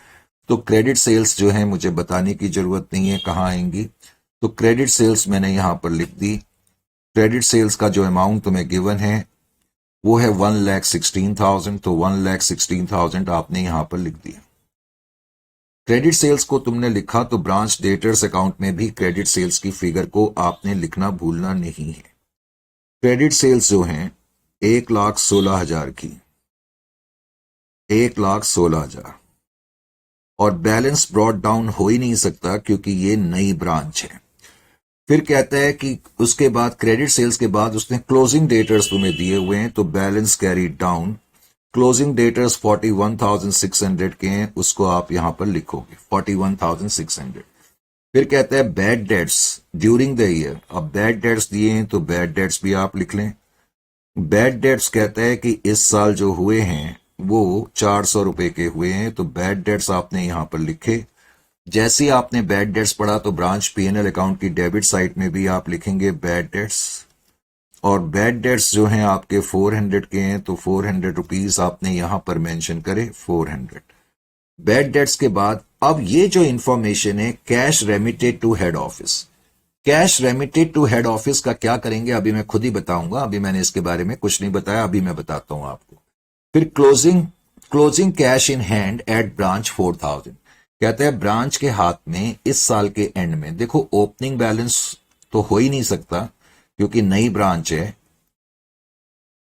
तो क्रेडिट सेल्स जो है मुझे बताने की जरूरत नहीं है कहाँ आएंगी, तो क्रेडिट सेल्स मैंने यहां पर लिख दी। क्रेडिट सेल्स का जो अमाउंट तुम्हें गिवन है वो है 1,16,000, तो 1,16,000 आपने यहां पर लिख दिया। क्रेडिट सेल्स को तुमने लिखा तो ब्रांच डेटर्स अकाउंट में भी क्रेडिट सेल्स की फिगर को आपने लिखना भूलना नहीं है। क्रेडिट सेल्स जो हैं 1,16,000 की, 1,16,000, और बैलेंस ब्रॉट डाउन हो ही नहीं सकता क्योंकि ये नई ब्रांच है। फिर कहता है कि उसके बाद क्रेडिट सेल्स के बाद उसने क्लोजिंग डेटर्स तुम्हें दिए हुए हैं, तो balance carry down, closing debtors 41,600 के हैं, उसको आप यहां पर लिखोगे 41,600। फिर कहता है bad debts during the year, अब बैड डेट्स दिए हैं तो बैड डेट्स भी आप लिख लें। बैड डेट्स कहता है कि इस साल जो हुए हैं वो 400 रुपए के हुए हैं, तो बैड डेट्स आपने यहां पर लिखे। जैसे ही आपने बैड डेट्स पढ़ा तो ब्रांच पीएनएल अकाउंट की डेबिट साइड में भी आप लिखेंगे बैड डेट्स, और बैड डेट्स जो हैं आपके 400 के हैं, तो 400 रुपीज आपने यहां पर मेंशन करे 400। बैड डेट्स के बाद अब ये जो इंफॉर्मेशन है cash remitted to head office, cash remitted to head office का क्या करेंगे अभी मैं खुद ही बताऊंगा, अभी मैंने इसके बारे में कुछ नहीं बताया, अभी मैं बताता हूं आपको। फिर closing cash in hand at branch 4,000, कहते हैं ब्रांच के हाथ में इस साल के एंड में, देखो ओपनिंग बैलेंस तो हो ही नहीं सकता क्योंकि नई ब्रांच है,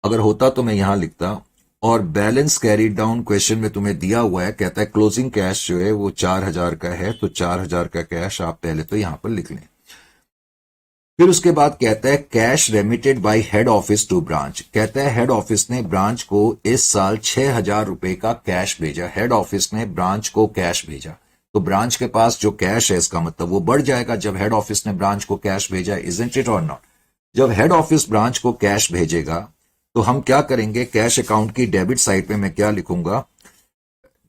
अगर होता तो मैं यहां लिखता। और बैलेंस कैरी डाउन क्वेश्चन में तुम्हें दिया हुआ है, कहता है क्लोजिंग कैश जो है वो 4,000 का है, तो 4,000 का कैश आप पहले तो यहां पर लिख लें। फिर उसके बाद कहता है cash remitted by head office to branch, कहता है हेड ऑफिस ने ब्रांच को इस साल 6,000 रुपए का कैश भेजा, हेड ऑफिस ने ब्रांच को कैश भेजा, तो ब्रांच के पास जो कैश है इसका मतलब वो बढ़ जाएगा जब हेड ऑफिस ने ब्रांच को कैश भेजा, इजंट इट और नॉट। जब हेड ऑफिस ब्रांच को कैश भेजेगा तो हम क्या करेंगे, कैश अकाउंट की डेबिट साइड पे मैं क्या लिखूंगा,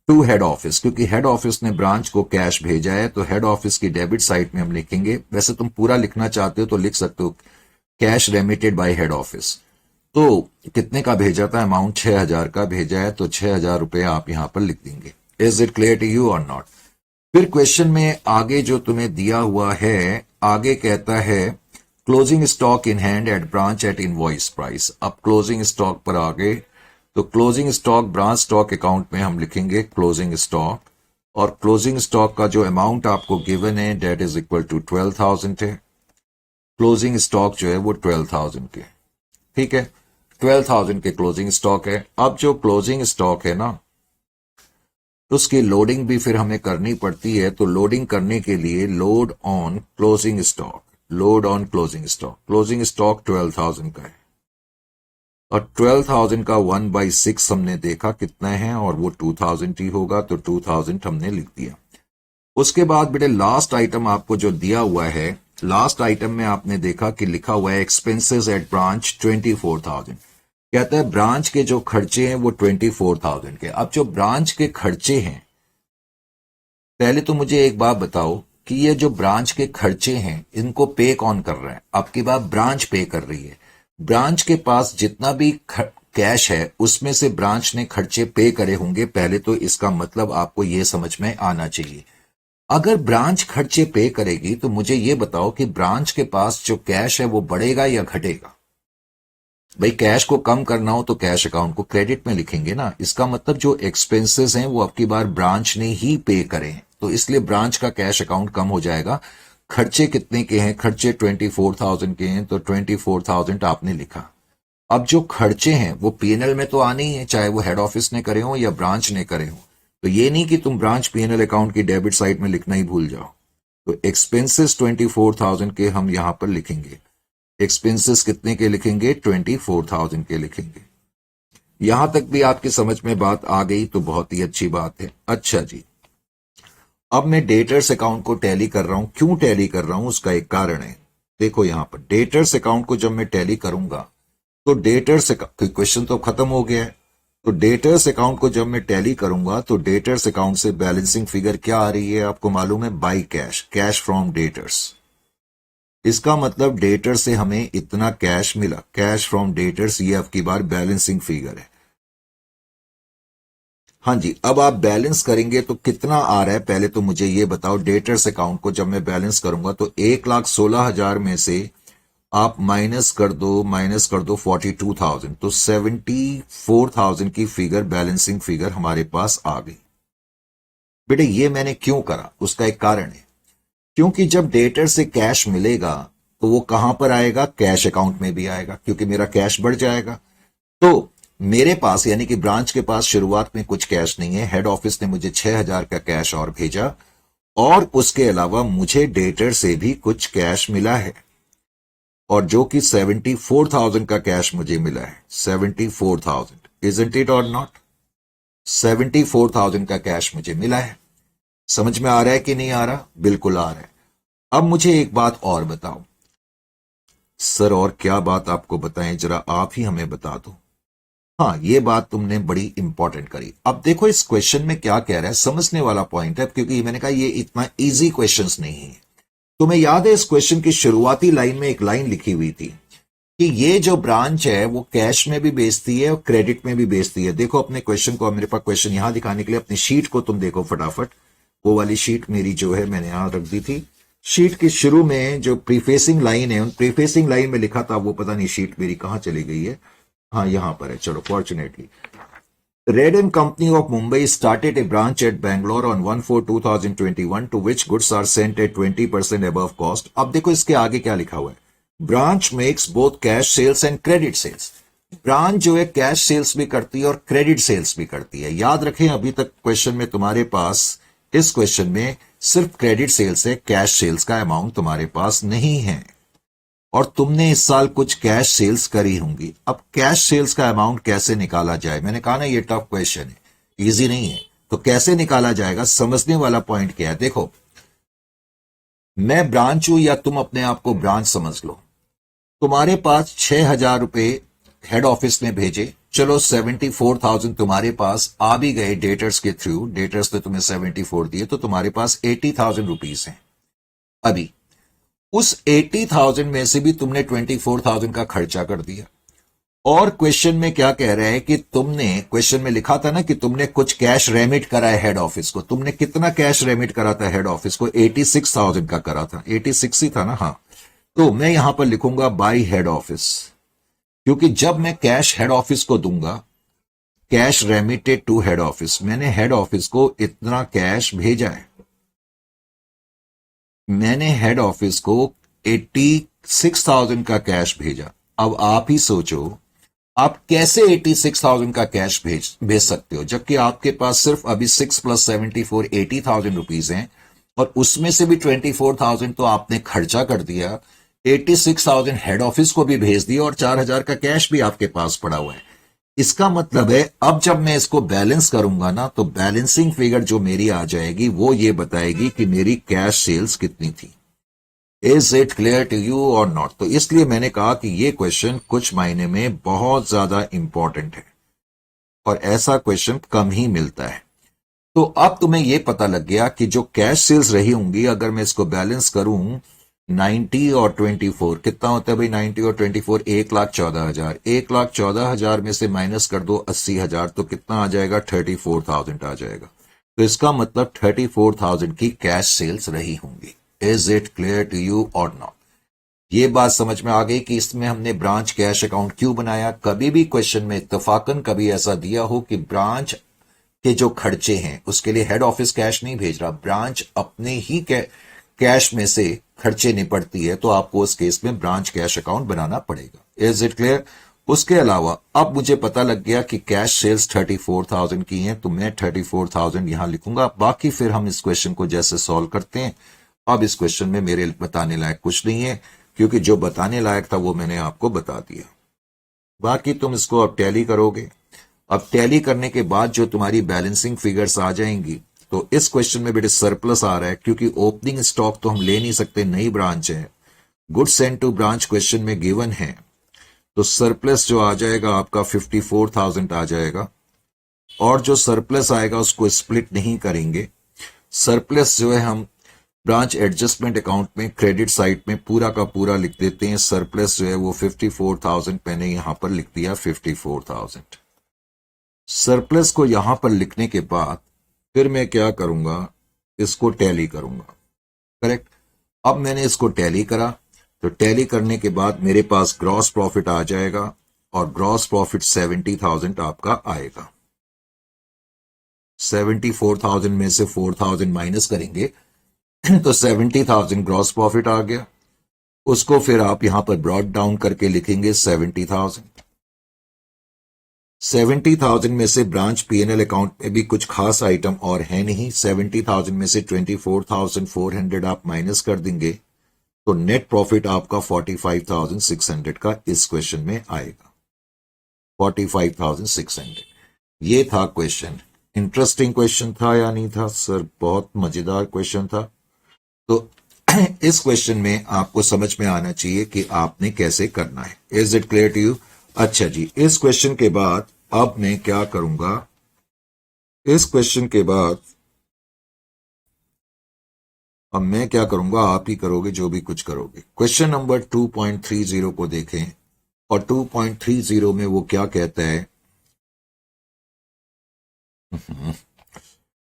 टू हेड ऑफिस, क्योंकि हेड ऑफिस ने ब्रांच को कैश भेजा है, तो हेड ऑफिस की डेबिट साइड में हम लिखेंगे, वैसे तुम पूरा लिखना चाहते हो तो लिख सकते हो cash remitted by head office. तो कितने का भेजा था, अमाउंट 6,000 का भेजा है, तो 6,000 रुपए आप यहां पर लिख देंगे। Is it clear to you और नॉट? फिर क्वेश्चन में आगे जो तुम्हें दिया हुआ है, आगे कहता है closing stock in hand at branch at invoice price. अब क्लोजिंग स्टॉक पर आगे, तो closing stock branch stock account में हम लिखेंगे क्लोजिंग स्टॉक, और क्लोजिंग स्टॉक का जो अमाउंट आपको गिवन है डेट इज इक्वल टू 12,000 है, क्लोजिंग स्टॉक जो है वो 12,000 के, ठीक है, 12,000 के क्लोजिंग स्टॉक है। अब जो क्लोजिंग स्टॉक है ना उसकी लोडिंग भी फिर हमें करनी पड़ती है, तो लोडिंग करने के लिए load on closing stock, load on closing stock, closing stock 12,000 का है, और 12,000 का 1/6 हमने देखा कितना है, और वो 2,000 ही होगा, तो 2,000 हमने लिख दिया। उसके बाद बेटे लास्ट आइटम आपको जो दिया हुआ है, लास्ट आइटम में आपने देखा कि लिखा हुआ है एक्सपेंसेस एट ब्रांच 24,000, कहता है ब्रांच के जो खर्चे हैं वो 24,000 के। अब जो ब्रांच के खर्चे हैं, पहले तो मुझे एक बात बताओ कि ये जो ब्रांच के खर्चे हैं इनको पे कौन कर रहा है? आपकी बात ब्रांच पे कर रही है। ब्रांच के पास जितना भी कैश है उसमें से ब्रांच ने खर्चे पे करे होंगे, पहले तो इसका मतलब आपको ये समझ में आना चाहिए। अगर ब्रांच खर्चे पे करेगी तो मुझे ये बताओ कि ब्रांच के पास जो कैश है वो बढ़ेगा या घटेगा? भाई कैश को कम करना हो तो कैश अकाउंट को क्रेडिट में लिखेंगे ना, इसका मतलब जो एक्सपेंसेस हैं वो अब की बार ब्रांच ने ही पे करें, तो इसलिए ब्रांच का कैश अकाउंट कम हो जाएगा। खर्चे कितने के हैं? खर्चे 24,000 के हैं, तो 24,000 आपने लिखा। अब जो खर्चे हैं वो पीएनएल में तो आने ही है, चाहे वो हेड ऑफिस ने करे हो या ब्रांच ने करे हो, तो ये नहीं कि तुम ब्रांच पीएनएल अकाउंट की डेबिट साइड में लिखना ही भूल जाओ। तो एक्सपेंसेस 24,000 के हम यहां पर लिखेंगे, एक्सपेंसेस कितने के लिखेंगे? 24,000 के लिखेंगे। यहां तक भी आपकी समझ में बात आ गई तो बहुत ही अच्छी बात है। अच्छा जी, अब मैं डेटर्स अकाउंट को टैली कर रहा हूं, क्यों टैली कर रहा हूं उसका एक कारण है। देखो यहां पर डेटर्स अकाउंट को जब मैं टैली करूंगा तो डेटर्स क्वेश्चन तो खत्म हो गया है, तो डेटर्स अकाउंट को जब मैं टैली करूंगा तो डेटर्स अकाउंट से बैलेंसिंग फिगर क्या आ रही है आपको मालूम है? By cash, cash from debtors. इसका मतलब डेटर से हमें इतना कैश मिला, कैश फ्रॉम डेटर्स, ये आपकी बार बैलेंसिंग फिगर है। हाँ जी, अब आप बैलेंस करेंगे तो कितना आ रहा है पहले तो मुझे ये बताओ। डेटर्स अकाउंट को जब मैं बैलेंस करूंगा तो 1,16,000 में से आप माइनस कर दो 42,000, तो 74,000 की फिगर, बैलेंसिंग फिगर हमारे पास आ गई। बेटे ये मैंने क्यों करा, उसका एक कारण है, क्योंकि जब डेटर से कैश मिलेगा तो वो कहां पर आएगा? कैश अकाउंट में भी आएगा, क्योंकि मेरा कैश बढ़ जाएगा। तो मेरे पास यानी कि ब्रांच के पास शुरुआत में कुछ कैश नहीं है, हेड ऑफिस ने मुझे 6,000 का कैश और भेजा, और उसके अलावा मुझे डेटर से भी कुछ कैश मिला है, और जो कि 74,000 का कैश मुझे मिला है। 74,000, इजंट इट और नॉट? 74,000 का कैश मुझे मिला है। समझ में आ रहा है कि नहीं आ रहा? बिल्कुल आ रहा है। अब मुझे एक बात और बताओ। सर और क्या बात आपको बताएं, जरा आप ही हमें बता दो। हाँ, ये बात तुमने बड़ी इंपॉर्टेंट करी। अब देखो इस क्वेश्चन में क्या कह रहा है, समझने वाला पॉइंट है, क्योंकि मैंने कहा ये इतना इजी क्वेश्चंस नहीं है। तुम्हें याद है इस क्वेश्चन की शुरुआती लाइन में एक लाइन लिखी हुई थी कि ये जो ब्रांच है वो कैश में भी बेचती है और क्रेडिट में भी बेचती है। देखो अपने क्वेश्चन को, मेरे पास क्वेश्चन यहां दिखाने के लिए अपनी शीट को तुम देखो फटाफट। वो वाली शीट मेरी जो है मैंने यहां रख दी थी। शीट के शुरू में जो प्रीफेसिंग लाइन है, उन प्रीफेसिंग लाइन में लिखा था, वो पता नहीं शीट मेरी कहां चली गई है। हाँ यहां पर है, चलो fortunately. Red and Company of Mumbai started a branch at Bangalore on 1/4/2021 to which goods are sent at 20% above cost. अब देखो इसके आगे क्या लिखा हुआ है। Branch makes both cash sales and credit sales. Branch जो है कैश सेल्स भी करती है और क्रेडिट सेल्स भी करती है। याद रखें अभी तक क्वेश्चन में तुम्हारे पास, इस क्वेश्चन में सिर्फ क्रेडिट सेल्स है, कैश सेल्स का अमाउंट तुम्हारे पास नहीं है। और तुमने इस साल कुछ कैश सेल्स करी होंगी। अब कैश सेल्स का अमाउंट कैसे निकाला जाए? मैंने कहा ना ये टफ क्वेश्चन है, इजी नहीं है। तो कैसे निकाला जाएगा, समझने वाला पॉइंट क्या है। देखो मैं ब्रांच हूं या तुम अपने आप को ब्रांच समझ लो। तुम्हारे पास 6,000 रुपए हेड ऑफिस ने भेजे, चलो 74,000 तुम्हारे पास आ भी गए डेटर्स के थ्रू, डेटर्स ने तुम्हें 74 दिए, तो तुम्हारे पास 80,000 रुपीज है। अभी उस 80,000 में से भी तुमने 24,000 का खर्चा कर दिया। और क्वेश्चन में क्या कह रहा है कि तुमने, क्वेश्चन में लिखा था ना कि तुमने कुछ कैश रेमिट करा है हेड ऑफिस को। तुमने कितना कैश रेमिट करा था हेड ऑफिस को? 86,000 का करा था। 86 ही था ना? हाँ। तो मैं यहां पर लिखूंगा बाई हेड ऑफिस, क्योंकि जब मैं कैश हेड ऑफिस को दूंगा, cash remitted to head office, मैंने हेड ऑफिस को इतना कैश भेजा है। मैंने हेड ऑफिस को 86,000 का कैश भेजा। अब आप ही सोचो आप कैसे 86,000 का कैश भेज सकते हो, जबकि आपके पास सिर्फ अभी 6 + 74 80,000 रुपीज हैं, और उसमें से भी 24,000 तो आपने खर्चा कर दिया। 86,000 हेड ऑफिस को भी भेज दिया और 4,000 का कैश भी आपके पास पड़ा हुआ है। इसका मतलब है अब जब मैं इसको बैलेंस करूंगा ना, तो बैलेंसिंग फिगर जो मेरी आ जाएगी वो ये बताएगी कि मेरी कैश सेल्स कितनी थी। Is it clear to you और नॉट? तो इसलिए मैंने कहा कि ये क्वेश्चन कुछ मायने में बहुत ज्यादा इंपॉर्टेंट है, और ऐसा क्वेश्चन कम ही मिलता है। तो अब तुम्हें यह पता लग गया कि जो कैश सेल्स रही होंगी, अगर मैं इसको बैलेंस करूं, 90 और 24 कितना होता है भाई? 90 और 24 1,14,000। 1,14,000 में से माइनस कर दो 80,000, तो कितना आ जाएगा? 34,000 आ जाएगा। तो इसका मतलब 34,000 की कैश सेल्स रही होंगी। Is it clear to you और नॉट? ये बात समझ में आ गई कि इसमें हमने ब्रांच कैश अकाउंट क्यों बनाया। कभी भी क्वेश्चन में इत्तफाकन कभी ऐसा दिया हो कि ब्रांच के जो खर्चे हैं उसके लिए हेड ऑफिस कैश नहीं भेज रहा, ब्रांच अपने ही कैश में से खर्चे निपटती है, तो आपको उस केस में ब्रांच कैश अकाउंट बनाना पड़ेगा। Is it clear? उसके अलावा अब मुझे पता लग गया कि कैश सेल्स 34,000 की हैं, तो मैं 34,000 यहां लिखूंगा। बाकी फिर हम इस क्वेश्चन को जैसे सॉल्व करते हैं। अब इस क्वेश्चन में मेरे बताने लायक कुछ नहीं है, क्योंकि जो बताने लायक था वो मैंने आपको बता दिया। बाकी तुम इसको अब टैली करोगे। अब टैली करने के बाद जो तुम्हारी बैलेंसिंग फिगर्स आ जाएंगी, तो इस क्वेश्चन में बेटे सरप्लस आ रहा है, क्योंकि ओपनिंग स्टॉक तो हम ले नहीं सकते, नई ब्रांच है। Goods sent to branch question में गिवन है, तो सरप्लस जो आ जाएगा आपका 54,000 आ जाएगा। और जो सरप्लस आएगा उसको स्प्लिट नहीं करेंगे। सरप्लस जो है हम ब्रांच एडजस्टमेंट अकाउंट में क्रेडिट साइड में पूरा का पूरा लिख देते हैं। सरप्लस जो है वो 54,000 मैंने यहां पर लिख दिया 54,000। सरप्लस को यहां पर लिखने के बाद फिर मैं क्या करूंगा, इसको टैली करूंगा। करेक्ट? अब मैंने इसको टैली करा, तो टैली करने के बाद मेरे पास ग्रॉस प्रॉफिट आ जाएगा, और ग्रॉस प्रॉफिट 70,000 आपका आएगा। 74,000 में से 4,000 माइनस करेंगे तो 70,000 ग्रॉस प्रॉफिट आ गया। उसको फिर आप यहां पर ब्रॉड डाउन करके लिखेंगे 70,000। 70,000 में से ब्रांच पीएनएल अकाउंट में भी कुछ खास आइटम और है नहीं। 70,000 में से 24,400 आप माइनस कर देंगे तो नेट प्रॉफिट आपका 45,600 का इस क्वेश्चन में आएगा। 45,600 ये था क्वेश्चन। इंटरेस्टिंग क्वेश्चन था या नहीं था सर? बहुत मजेदार क्वेश्चन था। तो इस क्वेश्चन में आपको समझ में आना चाहिए कि आपने कैसे करना है। Is it clear to you? अच्छा जी, इस क्वेश्चन के बाद अब मैं क्या करूंगा, इस क्वेश्चन के बाद अब मैं क्या करूंगा, आप ही करोगे जो भी कुछ करोगे। क्वेश्चन नंबर 2.30 को देखें और 2.30 में वो क्या कहता है।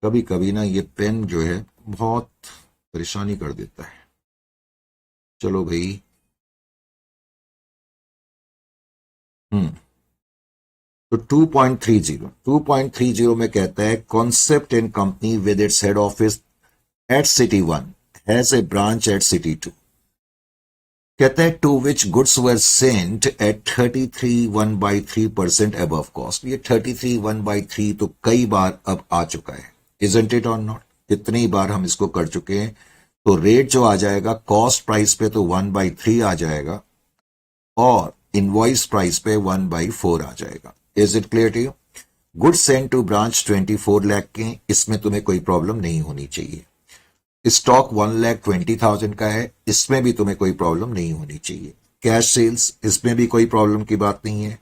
कभी कभी ना ये पेन जो है बहुत परेशानी कर देता है। चलो भाई, तो 2.30 में कहता है concept and company with its head office at city 1 has a branch at city 2। कहता है to which goods were sent at 33.1/3% above cost. ये 33.1/3 तो कई बार अब आ चुका है, इजंट इट और नॉट? कितनी बार हम इसको कर चुके हैं। तो रेट जो आ जाएगा कॉस्ट प्राइस पे तो 1/3 आ जाएगा और इनवॉइस प्राइस पे 1/4 आ जाएगा। Is it clear to you? Goods sent to branch 24 lakh के, इसमें तुम्हें कोई प्रॉब्लम नहीं होनी चाहिए। स्टॉक 1,20,000 का है, इसमें भी तुम्हें कोई प्रॉब्लम नहीं होनी चाहिए। कैश सेल्स, इसमें भी कोई प्रॉब्लम की बात नहीं है।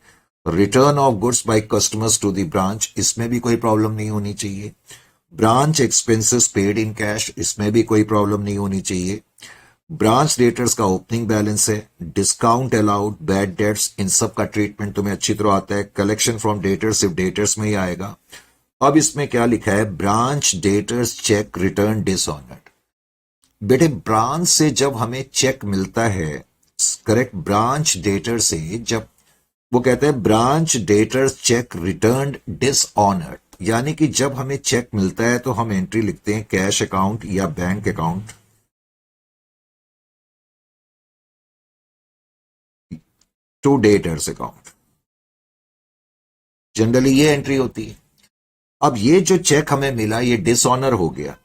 Return of goods by customers to the branch, इसमें भी कोई प्रॉब्लम नहीं होनी चाहिए। Branch expenses paid in cash, इसमें भी कोई प्रॉब्लम नहीं होनी चाहिए। ब्रांच डेटर्स का ओपनिंग बैलेंस है, डिस्काउंट अलाउड, बैड डेट्स, इन सब का ट्रीटमेंट तुम्हें अच्छी तरह आता है। कलेक्शन फ्रॉम डेटर्स सिर्फ डेटर्स में ही आएगा। अब इसमें क्या लिखा है, branch debtors cheque return dishonoured. बेटे ब्रांच से जब हमें चेक मिलता है, करेक्ट, ब्रांच डेटर से जब वो कहते हैं branch debtors cheque return dishonoured, यानी कि जब हमें चेक मिलता है तो हम एंट्री लिखते हैं कैश अकाउंट या bank account to debtors account. Generally ये एंट्री होती है। अब ये जो चेक हमें मिला ये डिसऑनर हो गया,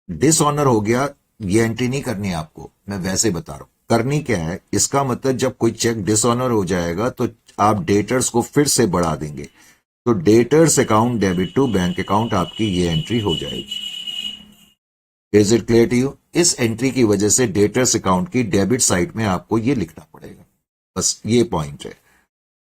डिसऑनर हो गया, ये एंट्री नहीं करनी है आपको, मैं वैसे बता रहा हूं। करनी क्या है, इसका मतलब जब कोई चेक डिसऑनर हो जाएगा तो आप डेटर्स को फिर से बढ़ा देंगे, तो debtors account debit to bank account, आपकी ये एंट्री हो जाएगी। Is it clear to you? इस एंट्री की वजह से डेटर्स अकाउंट की डेबिट साइड में आपको ये लिखना पड़ेगा, बस ये पॉइंट है।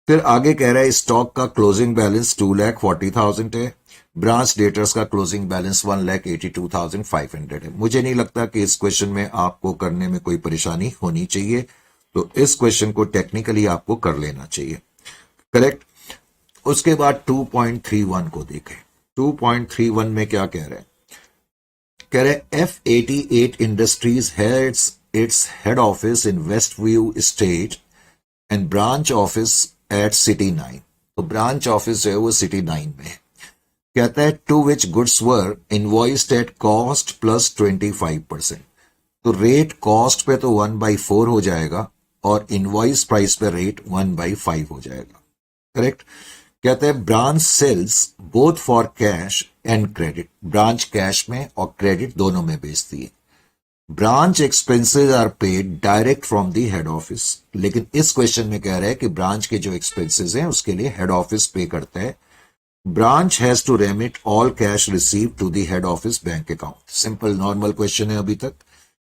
फिर आगे कह रहा है स्टॉक का क्लोजिंग बैलेंस 2,40,000 है, ब्रांच डेटर्स का क्लोजिंग बैलेंस 1,82,500 है। मुझे नहीं लगता कि इस क्वेश्चन में आपको करने में कोई परेशानी होनी चाहिए, तो इस क्वेश्चन को टेक्निकली आपको कर लेना चाहिए, करेक्ट। उसके बाद 2.31 को देखें। 2.31 में क्या कह रहे हैं, कह रहे F88 industries has its head office in west view state and branch office at city 9। तो ब्रांच ऑफिस जो है वो सिटी 9 में है। कहता है to which goods were invoiced at cost plus 25%। तो रेट कॉस्ट पे तो 1/4 हो जाएगा और इनवॉइस प्राइस पे रेट 1/5 हो जाएगा, करेक्ट। कहता है branch sales both for cash and credit, branch cash में और क्रेडिट दोनों में बेचती है। Branch expenses are paid direct from the head office, लेकिन इस क्वेश्चन में कह रहा है कि ब्रांच के जो एक्सपेंसेस हैं उसके लिए हेड ऑफिस पे करता है। Branch has to remit all cash receive to the head office bank account. Simple normal question है अभी तक।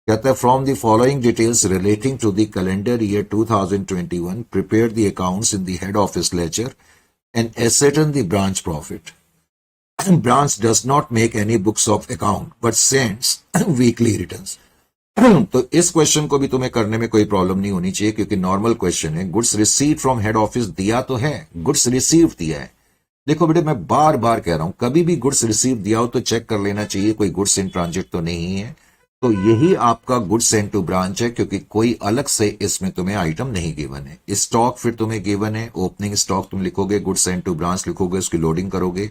कहता है from the following details relating to the calendar year 2021 prepare the accounts in the head office ledger and ascertain the branch profit. Branch does not make any books of account but sends weekly returns. तो इस question को भी तुम्हें करने में कोई problem नहीं होनी चाहिए क्योंकि नॉर्मल क्वेश्चन है। Goods receive from head office दिया तो है, गुड्स रिसीव दिया है। देखो बेटे मैं बार बार कह रहा हूं, कभी भी गुड्स रिसीव दिया हो तो चेक कर लेना चाहिए कोई गुड्स इन ट्रांजिट तो नहीं है। तो यही आपका गुड्स सेंट टू ब्रांच है क्योंकि कोई अलग से इसमें तुम्हें आइटम नहीं गिवन है। स्टॉक फिर तुम्हें गिवन है, ओपनिंग स्टॉक तुम लिखोगे, गुड्स सेंट टू ब्रांच लिखोगे, उसकी लोडिंग करोगे।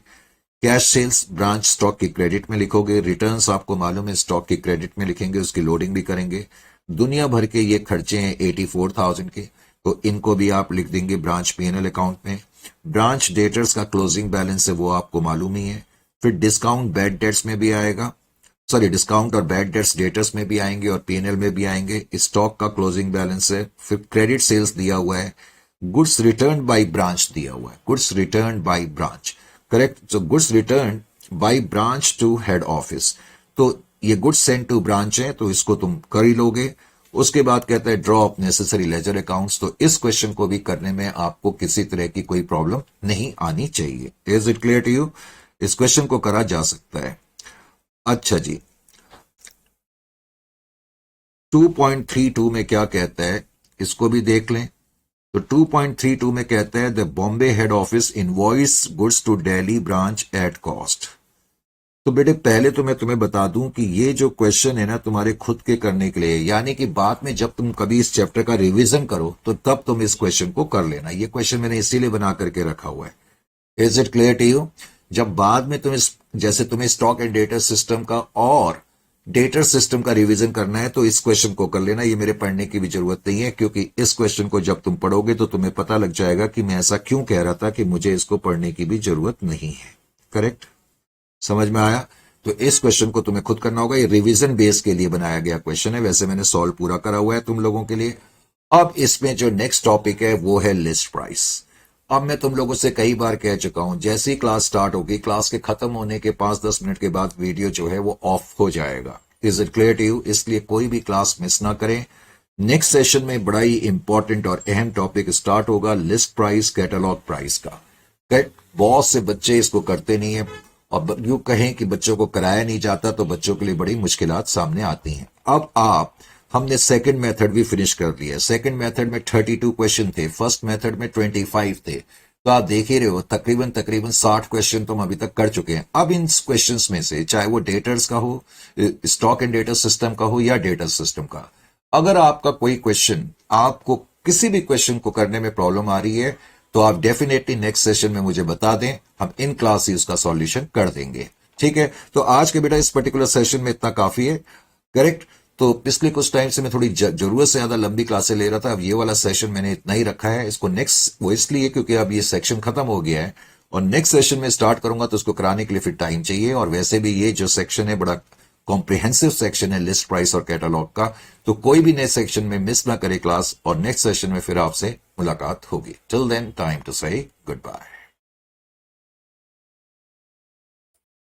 कैश सेल्स ब्रांच स्टॉक की क्रेडिट में लिखोगे, रिटर्न्स आपको मालूम है स्टॉक की क्रेडिट में लिखेंगे, उसकी लोडिंग भी करेंगे। दुनिया भर के ये खर्चे हैं 84,000 के, तो इनको भी आप लिख देंगे ब्रांच पीएनएल अकाउंट में। ब्रांच डेटर्स का क्लोजिंग बैलेंस है वो आपको मालूम ही है। फिर डिस्काउंट बैड डेट्स में भी आएगा, सॉरी डिस्काउंट और बैड डेट्स डेटर्स में भी आएंगे और पीएनएल में भी आएंगे। स्टॉक का क्लोजिंग बैलेंस है। फिर क्रेडिट सेल्स दिया हुआ है, गुड्स रिटर्न बाय ब्रांच दिया हुआ है, goods return by branch, correct. So goods return by branch to head office, तो ये गुड्स सेंड टू ब्रांच है तो इसको तुम कर ही लोगे। उसके बाद कहता है draw up necessary ledger accounts, तो इस क्वेश्चन को भी करने में आपको किसी तरह की कोई प्रॉब्लम नहीं आनी चाहिए। Is it clear to you? इस क्वेश्चन को करा जा सकता है। अच्छा जी, 2.32 में क्या कहता है इसको भी देख लें। तो 2.32 में कहता है the Bombay head office invoice goods to Delhi branch at cost. तो बेटे पहले तो मैं तुम्हें बता दूं कि ये जो क्वेश्चन है ना तुम्हारे खुद के करने के लिए, यानी कि बाद में जब तुम कभी इस चैप्टर का रिवीजन करो तो तब तुम इस क्वेश्चन को कर लेना। ये क्वेश्चन मैंने इसीलिए बना करके रखा हुआ है। Is it clear to you? जब बाद में जैसे तुम्हें स्टॉक एंड डेटा सिस्टम का और डेटा सिस्टम का रिवीजन करना है तो इस क्वेश्चन को कर लेना। ये मेरे पढ़ने की भी जरूरत नहीं है, क्योंकि इस क्वेश्चन को जब तुम पढ़ोगे तो तुम्हें पता लग जाएगा कि मैं ऐसा क्यों कह रहा था कि मुझे इसको पढ़ने की भी जरूरत नहीं है। करेक्ट? समझ में आया? तो इस क्वेश्चन को तुम्हें खुद करना होगा। ये रिवीजन बेस के लिए बनाया गया क्वेश्चन है, वैसे मैंने सॉल्व पूरा करा हुआ है तुम लोगों के लिए। अब इसमें जो नेक्स्ट टॉपिक है वो है लिस्ट प्राइस। अब मैं तुम लोगों से कई बार कह चुका हूं, जैसे ही क्लास स्टार्ट होगी, क्लास के खत्म होने के 5-10 मिनट के बाद वीडियो जो है वो ऑफ हो जाएगा। Is it clear to you? इसलिए कोई भी क्लास मिस ना करें। नेक्स्ट सेशन में बड़ा ही इंपॉर्टेंट और अहम टॉपिक स्टार्ट होगा, लिस्ट प्राइस, कैटलॉग प्राइस का। बहुत से बच्चे इसको करते नहीं है, और यूं कहें कि बच्चों को कराया नहीं जाता तो बच्चों के लिए बड़ी मुश्किलात सामने आती हैं। अब हमने सेकंड मेथड भी फिनिश कर लिया। सेकंड मेथड में 32 क्वेश्चन थे, फर्स्ट मेथड में 25 थे। तो आप देख ही रहे हो तकरीबन 60 क्वेश्चन तो हम अभी तक कर चुके हैं। अब इन क्वेश्चंस में से चाहे वो डेटर्स का हो, स्टॉक एंड डेटा सिस्टम का हो या डेटा सिस्टम का, अगर आपका कोई क्वेश्चन, आपको किसी भी क्वेश्चन को करने में प्रॉब्लम आ रही है तो आप डेफिनेटली नेक्स्ट सेशन में मुझे बता दें, हम इन क्लास ही उसका सॉल्यूशन कर देंगे। ठीक है? तो आज के बेटा इस पर्टिकुलर सेशन में इतना काफी है। करेक्ट? तो पिछले कुछ टाइम से मैं थोड़ी जरूरत से ज्यादा लंबी क्लासें ले रहा था। अब ये वाला सेशन मैंने इतना ही रखा है। इसको नेक्स्ट वो इसलिए क्योंकि अब ये सेक्शन खत्म हो गया है और नेक्स्ट सेशन में स्टार्ट करूंगा तो उसको कराने के लिए फिर टाइम चाहिए। और वैसे भी ये जो सेक्शन है बड़ा कॉम्प्रिहेंसिव सेक्शन है लिस्ट प्राइस और कैटलॉग का। तो कोई भी नेक्स्ट सेक्शन में मिस ना करे क्लास, और नेक्स्ट सेशन में फिर आपसे मुलाकात होगी। टिल देन टाइम टू से गुड बाय।